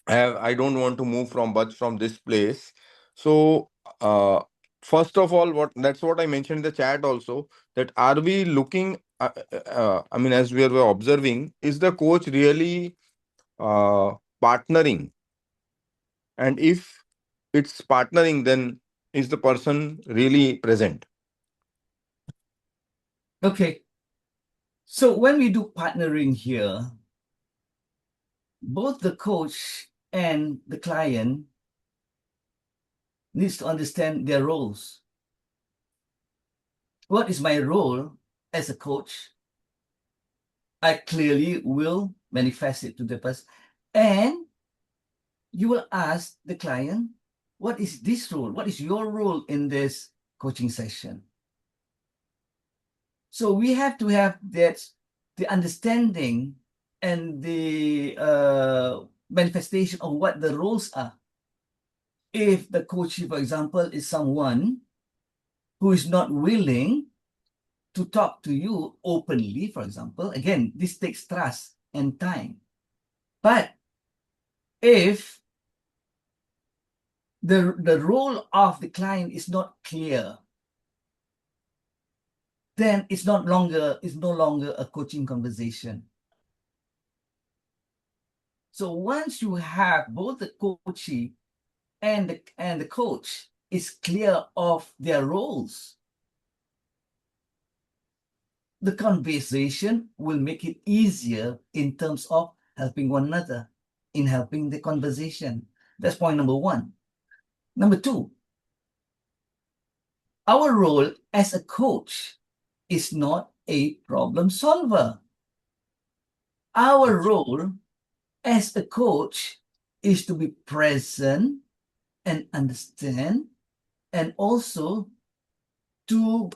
Speaker 8: I don't want to move from but from this place. So first of all, what that's what I mentioned in the chat also, that are we looking I mean, as we were observing, is the coach really partnering? And if it's partnering, then is the person really present?
Speaker 2: Okay. So when we do partnering here, both the coach and the client needs to understand their roles. What is my role as a coach? I clearly will manifest it to the person. And you will ask the client, what is this role? What is your role in this coaching session? So we have to have that, the understanding and the manifestation of what the roles are. If the coach, for example, is someone who is not willing to talk to you openly, for example, again, this takes trust and time. But if the role of the client is not clear, then it's no longer a coaching conversation. So once you have both the coachee and the coach is clear of their roles, the conversation will make it easier in terms of helping one another, in helping the conversation. That's point number one. Number two, our role as a coach is not a problem solver. Our role as a coach is to be present and understand, and also to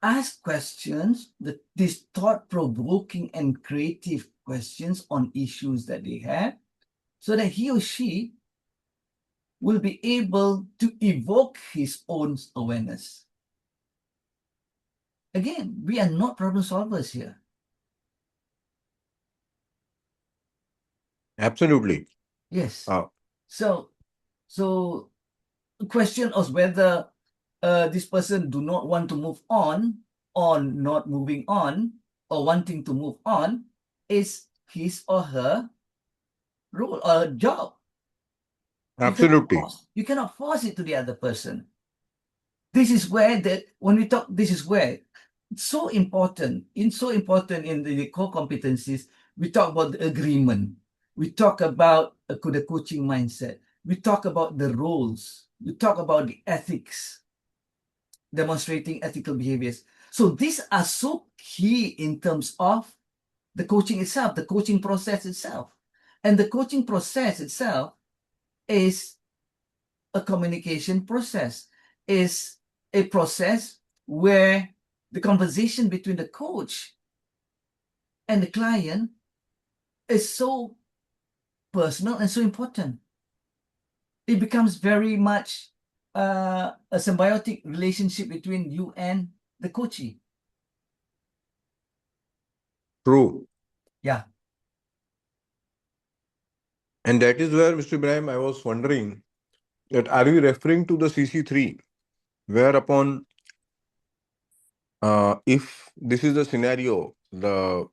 Speaker 2: ask questions, these thought-provoking and creative questions on issues that they have, so that he or she will be able to evoke his own awareness. Again, we are not problem solvers here.
Speaker 8: Absolutely.
Speaker 2: Yes. So the question of whether this person do not want to move on or not moving on or wanting to move on is his or her role or job.
Speaker 8: Absolutely.
Speaker 2: You cannot force it to the other person. This is where when we talk, this is where it's so important in the core competencies. We talk about the agreement. We talk about the coaching mindset. We talk about the roles. We talk about the ethics, demonstrating ethical behaviors. So these are so key in terms of the coaching itself, the coaching process itself. And the coaching process itself is a communication process, is a process where the conversation between the coach and the client is so personal and so important. It becomes very much a symbiotic relationship between you and the coachee.
Speaker 8: True.
Speaker 2: Yeah.
Speaker 8: And that is where, Mr. Ibrahim, I was wondering that are we referring to the CC3, whereupon if this is the scenario, the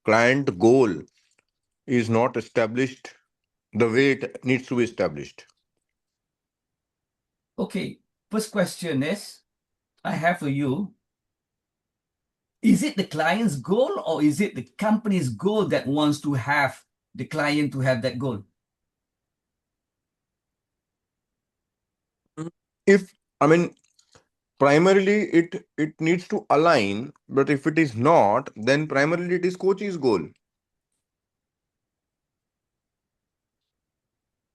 Speaker 8: client goal is not established the way it needs to be established.
Speaker 2: Okay. First question is, I have for you, is it the client's goal or is it the company's goal that wants to have the client to have that goal?
Speaker 8: If I mean primarily it needs to align, but if it is not, then primarily it is coach's goal.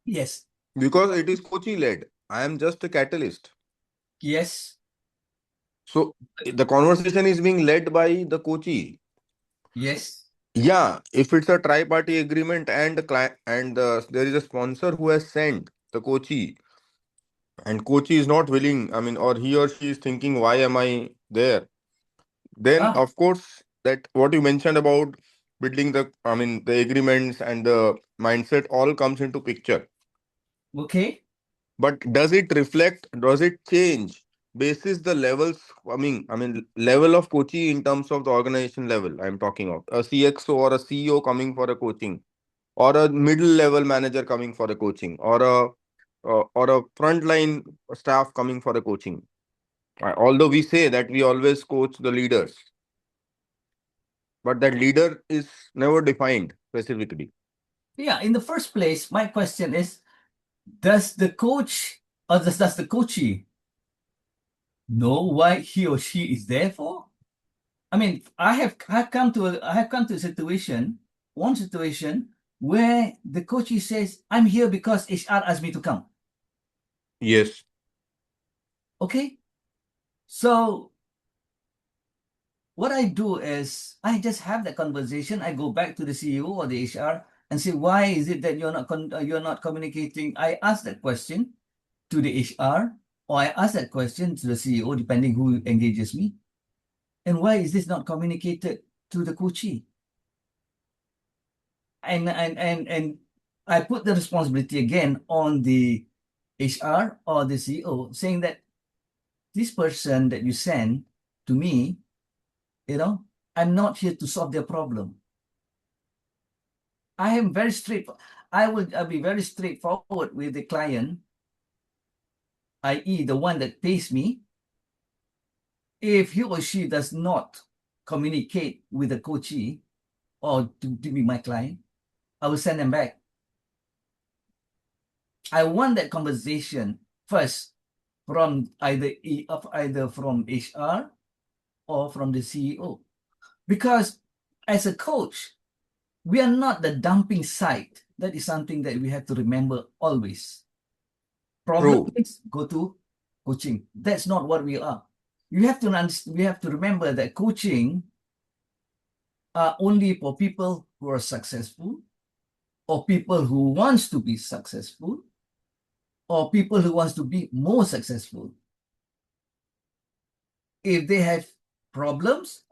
Speaker 2: Yes.
Speaker 8: Because it is coachee led. I am just a catalyst.
Speaker 2: Yes.
Speaker 8: So the conversation is being led by the coachee.
Speaker 2: Yes.
Speaker 8: Yeah, if it's a tri-party agreement and the client and there is a sponsor who has sent the coachee, and coachee is not willing, I mean, or he or she is thinking, why am I there? Then of course that what you mentioned about building the, I mean, the agreements and the mindset all comes into picture.
Speaker 2: Okay.
Speaker 8: But does it reflect, does it change basis the levels, I mean level of coaching in terms of the organization level I'm talking of, a CXO or a CEO coming for a coaching, or a middle level manager coming for a coaching, or a frontline staff coming for a coaching. Although we say that we always coach the leaders, but that leader is never defined specifically.
Speaker 2: Yeah. In the first place, my question is, does the coach or does the coachee know why he or she is there for? I mean, I have come to a situation, one situation where the coachee says, I'm here because HR asked me to come.
Speaker 8: Yes.
Speaker 2: Okay. So what I do is I just have that conversation. I go back to the CEO or the HR and say, why is it that you're not communicating? I ask that question to the HR, or I ask that question to the CEO, depending who engages me. And why is this not communicated to the coachee? And I put the responsibility again on the HR or the CEO, saying that this person that you send to me, I'm not here to solve their problem. I am very straight. I'll be very straightforward with the client, i.e., the one that pays me. If he or she does not communicate with the coachee or to be my client, I will send them back. I want that conversation first from either from HR or from the CEO, because as a coach, we are not the dumping site. That is something that we have to remember always. Problems go to coaching. That's not what we are. You have to understand, we have to remember that coaching are only for people who are successful, or people who wants to be successful, or people who wants to be more successful. If they have problems,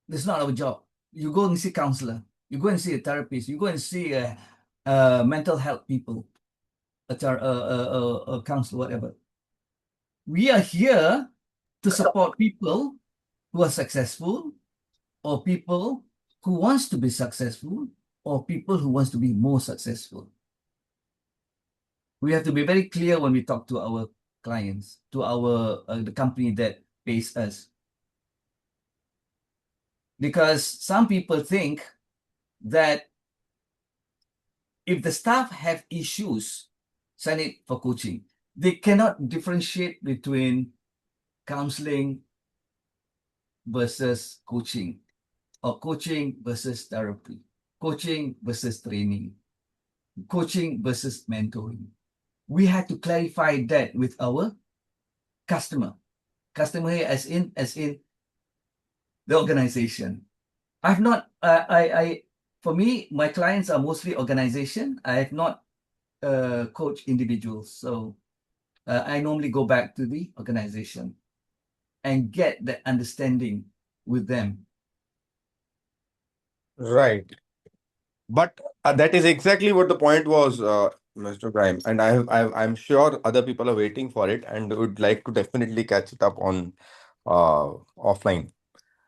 Speaker 2: that's not our job. You go and see counselor. You go and see a therapist. You go and see a mental health people, a counselor, whatever. We are here to support people who are successful, or people who wants to be successful, or people who wants to be more successful. We have to be very clear when we talk to our clients, to our the company that pays us. Because some people think that if the staff have issues, send it for coaching. They cannot differentiate between counseling versus coaching. or coaching versus therapy, coaching versus training, coaching versus mentoring. We had to clarify that with our customer. Customer here as in the organization. I've not, for me, my clients are mostly organization. I have not coached individuals. So I normally go back to the organization and get that understanding with them.
Speaker 8: Right. But that is exactly what the point was, Mr. Grime. And I'm sure other people are waiting for it and would like to definitely catch it up on offline,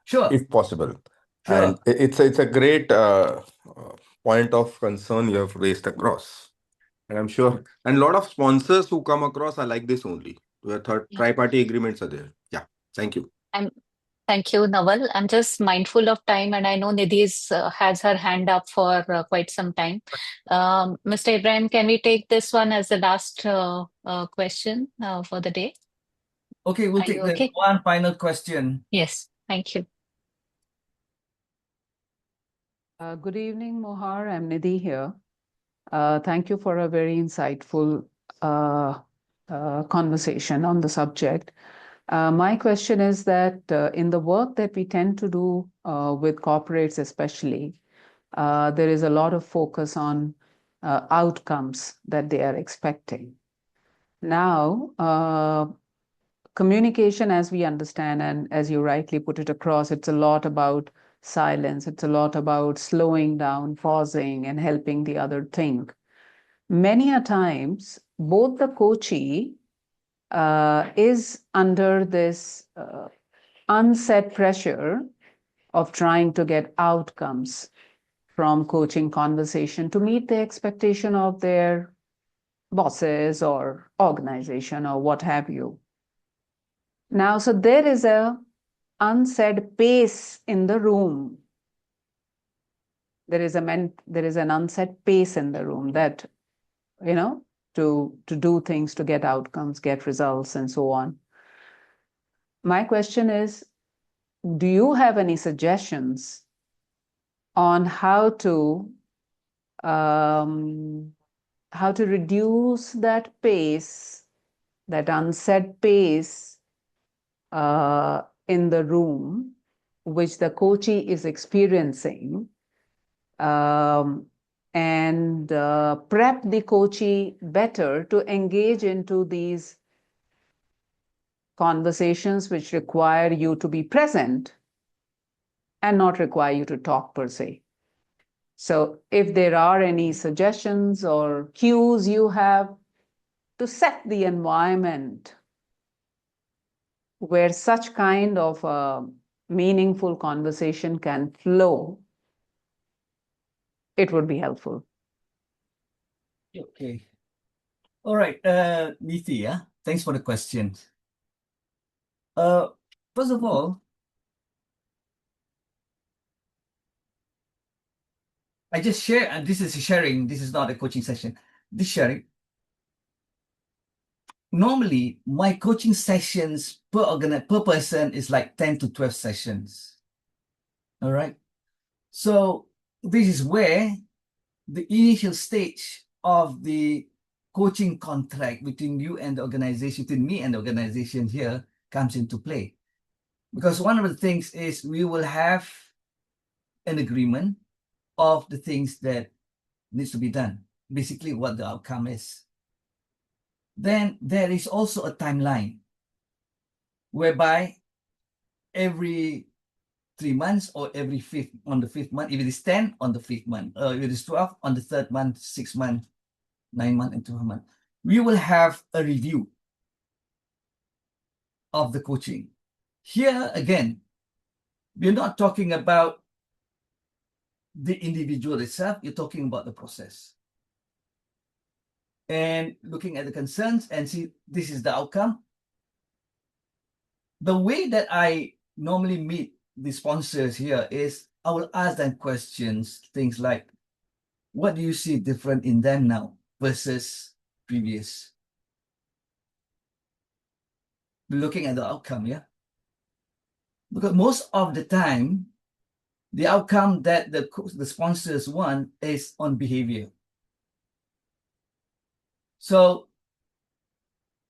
Speaker 2: Sure,
Speaker 8: if possible.
Speaker 2: sure.
Speaker 8: And it's a great point of concern you have raised across. And I'm sure, and a lot of sponsors who come across are like this only, where
Speaker 3: Yeah.
Speaker 8: tri-party agreements are there. Yeah, thank you.
Speaker 3: I'm Thank you, Naval. I'm just mindful of time, and I know Nidhi's has her hand up for quite some time. Mr. Ibrahim, can we take this one as the last question for the day?
Speaker 2: Okay, we'll
Speaker 3: Are you
Speaker 2: take the
Speaker 3: okay?
Speaker 2: one final question.
Speaker 3: Yes, thank you.
Speaker 9: Good evening, Mohar. I'm Nidhi here. Thank you for a very insightful conversation on the subject. My question is that in the work that we tend to do with corporates, especially, there is a lot of focus on outcomes that they are expecting. Now, communication, as we understand, and as you rightly put it across, it's a lot about silence. It's a lot about slowing down, pausing, and helping the other think. Many a times, both the coachee is under this unsaid pressure of trying to get outcomes from coaching conversation to meet the expectation of their bosses or organization or what have you. Now, so there is a unsaid pace in the room. There is an unsaid pace in the room that, to do things, to get outcomes, get results, and so on. My question is, do you have any suggestions on how to reduce that pace, that unsaid pace in the room, which the coachee is experiencing, and prep the coachee better to engage into these conversations which require you to be present and not require you to talk per se. So if there are any suggestions or cues you have to set the environment where such kind of a meaningful conversation can flow, it would be helpful.
Speaker 2: Okay. All right, Niti, yeah. Thanks for the question. First of all, I just share, and this is sharing. This is not a coaching session. This sharing. Normally, my coaching sessions per person is like 10 to 12 sessions. All right. So this is where the initial stage of the coaching contract between you and the organization, between me and the organization here, comes into play. Because one of the things is we will have an agreement of the things that needs to be done, basically what the outcome is. Then there is also a timeline whereby every 3 months or every on the fifth month, if it is 10 on the fifth month, if it is 12 on the third month, 6 month, 9 month, and 12 month, we will have a review of the coaching. Here again, we're not talking about the individual itself, you're talking about the process. And looking at the concerns and see this is the outcome. The way that I normally meet the sponsors here is I will ask them questions, things like, what do you see different in them now versus previous? Looking at the outcome, yeah? Because most of the time, the outcome that the sponsors want is on behavior. So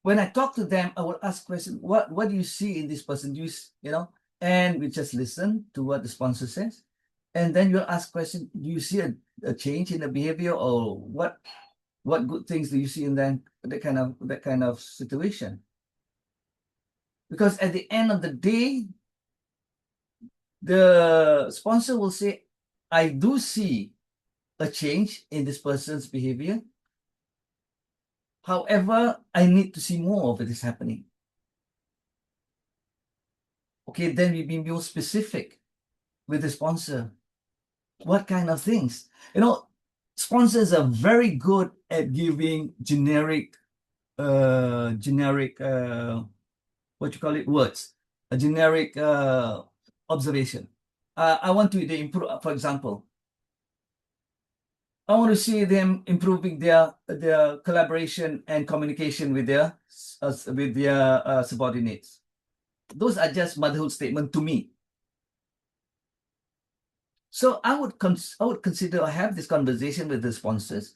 Speaker 2: when I talk to them, I will ask questions. What do you see in this person? Do you know? And we just listen to what the sponsor says, and then you'll ask questions. Do you see a change in the behavior, or what good things do you see in that kind of situation? Because at the end of the day, the sponsor will say, I do see a change in this person's behavior. However, I need to see more of it is happening. Okay, then we be more specific with the sponsor. What kind of things? You know, sponsors are very good at giving generic what you call it, words, a generic observation. I want to improve, for example, I want to see them improving their collaboration and communication with their subordinates. Those are just motherhood statement to me. So I would consider, I have this conversation with the sponsors,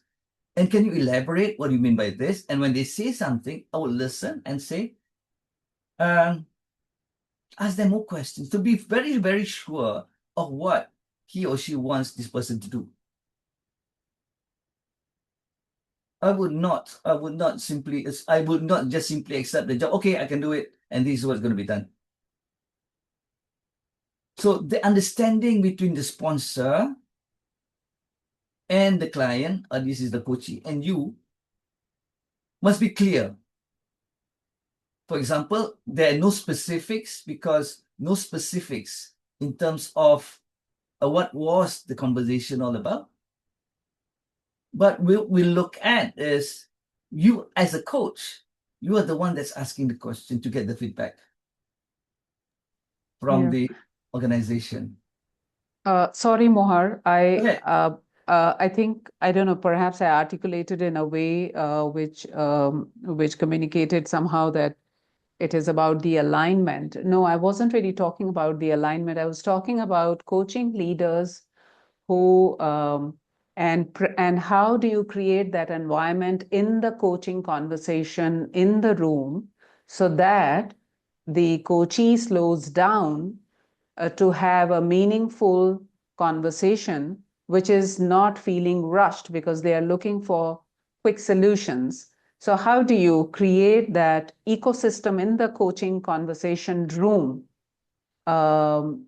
Speaker 2: and can you elaborate what you mean by this? And when they say something, I will listen and say, ask them more questions to be very, very sure of what he or she wants this person to do. I would not just simply accept the job. Okay, I can do it, and this is what's going to be done. So the understanding between the sponsor and the client, or this is the coachee, and you, must be clear. For example, there are no specifics, because no specifics in terms of what was the conversation all about. But we look at is, you as a coach, you are the one that's asking the question to get the feedback from the organization.
Speaker 9: Sorry, Mohar.
Speaker 2: Okay.
Speaker 9: I think, I don't know, perhaps I articulated in a way which communicated somehow that it is about the alignment. No, I wasn't really talking about the alignment. I was talking about coaching leaders who and how do you create that environment in the coaching conversation in the room so that the coachee slows down to have a meaningful conversation, which is not feeling rushed because they are looking for quick solutions. So how do you create that ecosystem in the coaching conversation room? That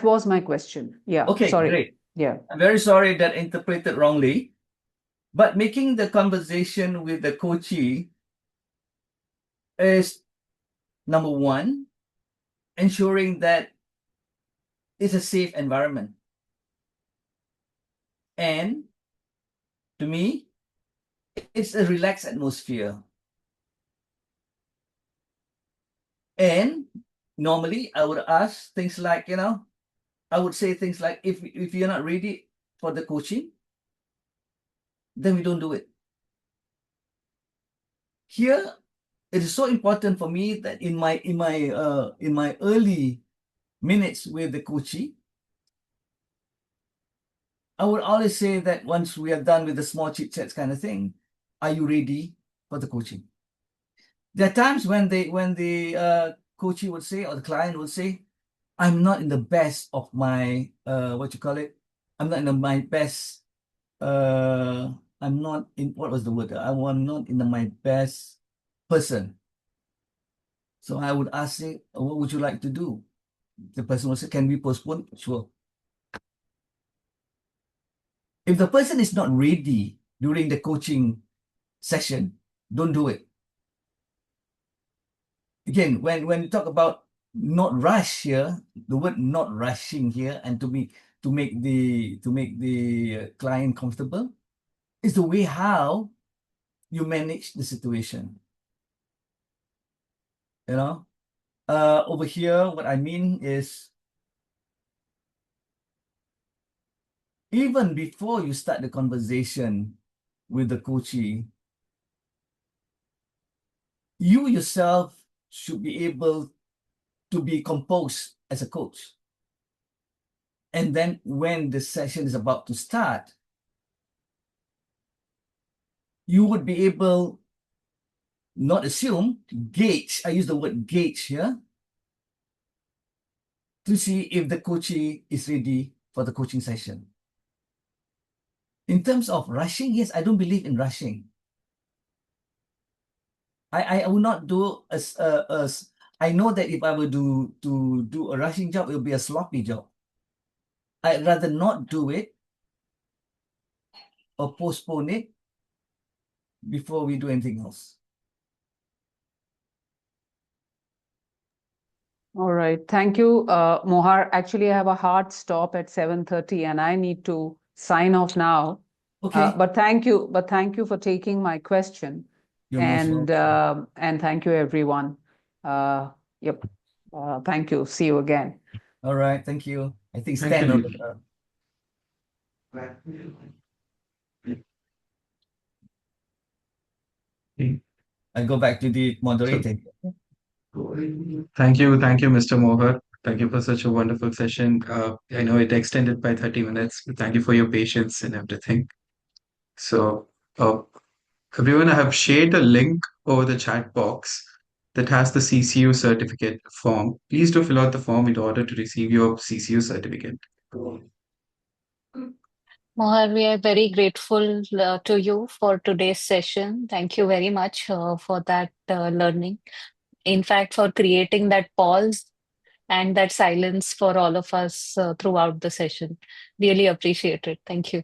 Speaker 9: was my question. Yeah.
Speaker 2: Okay,
Speaker 9: sorry.
Speaker 2: great.
Speaker 9: Yeah.
Speaker 2: I'm very sorry that I interpreted wrongly, but making the conversation with the coachee is, number one, ensuring that it's a safe environment. And to me, it's a relaxed atmosphere. And normally I would ask things like, I would say things like, if you're not ready for the coaching, then we don't do it. Here, it is so important for me that in my early minutes with the coachee, I would always say that once we are done with the small chit chats kind of thing, are you ready for the coaching? There are times when the coachee would say, or the client would say, I'm not in the best of my what you call it? I'm not in my best. I'm not in, what was the word? I'm not in my best person. So I would ask him, what would you like to do? The person would say, can we postpone? Sure. If the person is not ready during the coaching session, don't do it. Again, when you talk about not rush here, the word not rushing here, and to make the client comfortable, is the way how you manage the situation. Over here, what I mean is, even before you start the conversation with the coachee, you yourself should be able to be composed as a coach. And then when the session is about to start, you would be able, not assume, gauge, I use the word gauge here, to see if the coachee is ready for the coaching session. In terms of rushing, yes, I don't believe in rushing. I will not do as I know that if I were to do a rushing job, it will be a sloppy job. I'd rather not do it or postpone it before we do anything else.
Speaker 9: All right. Thank you, Mohar. Actually, I have a hard stop at 7:30 and I need to sign off now.
Speaker 2: Okay.
Speaker 9: But thank you for taking my question.
Speaker 2: You're most welcome.
Speaker 9: And thank you, everyone. Yep. Thank you. See you again.
Speaker 2: All right. Thank you. I think it's
Speaker 1: Thank
Speaker 2: 10
Speaker 1: you.
Speaker 2: or I'll go back to the moderator.
Speaker 1: Thank you, Mr. Mohar. Thank you for such a wonderful session. I know it extended by 30 minutes. Thank you for your patience and everything. So, everyone, I have shared a link over the chat box that has the CCU certificate form. Please do fill out the form in order to receive your CCU certificate.
Speaker 3: Mohar, we are very grateful to you for today's session. Thank you very much for that learning. In fact, for creating that pause and that silence for all of us throughout the session. Really appreciate it. Thank you.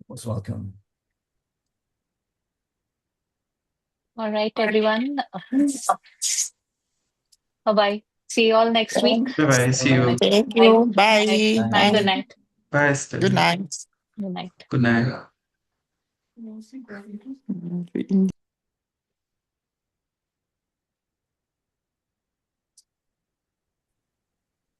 Speaker 2: Most welcome.
Speaker 3: All right, everyone. Bye-bye. See you all next week.
Speaker 1: Bye-bye. See you.
Speaker 10: Thank
Speaker 3: Bye.
Speaker 10: you. Bye.
Speaker 3: Bye.
Speaker 2: Bye.
Speaker 3: Good
Speaker 10: Bye.
Speaker 3: night.
Speaker 1: Bye,
Speaker 10: Good
Speaker 1: Stella.
Speaker 10: night.
Speaker 3: Good night.
Speaker 1: Good night.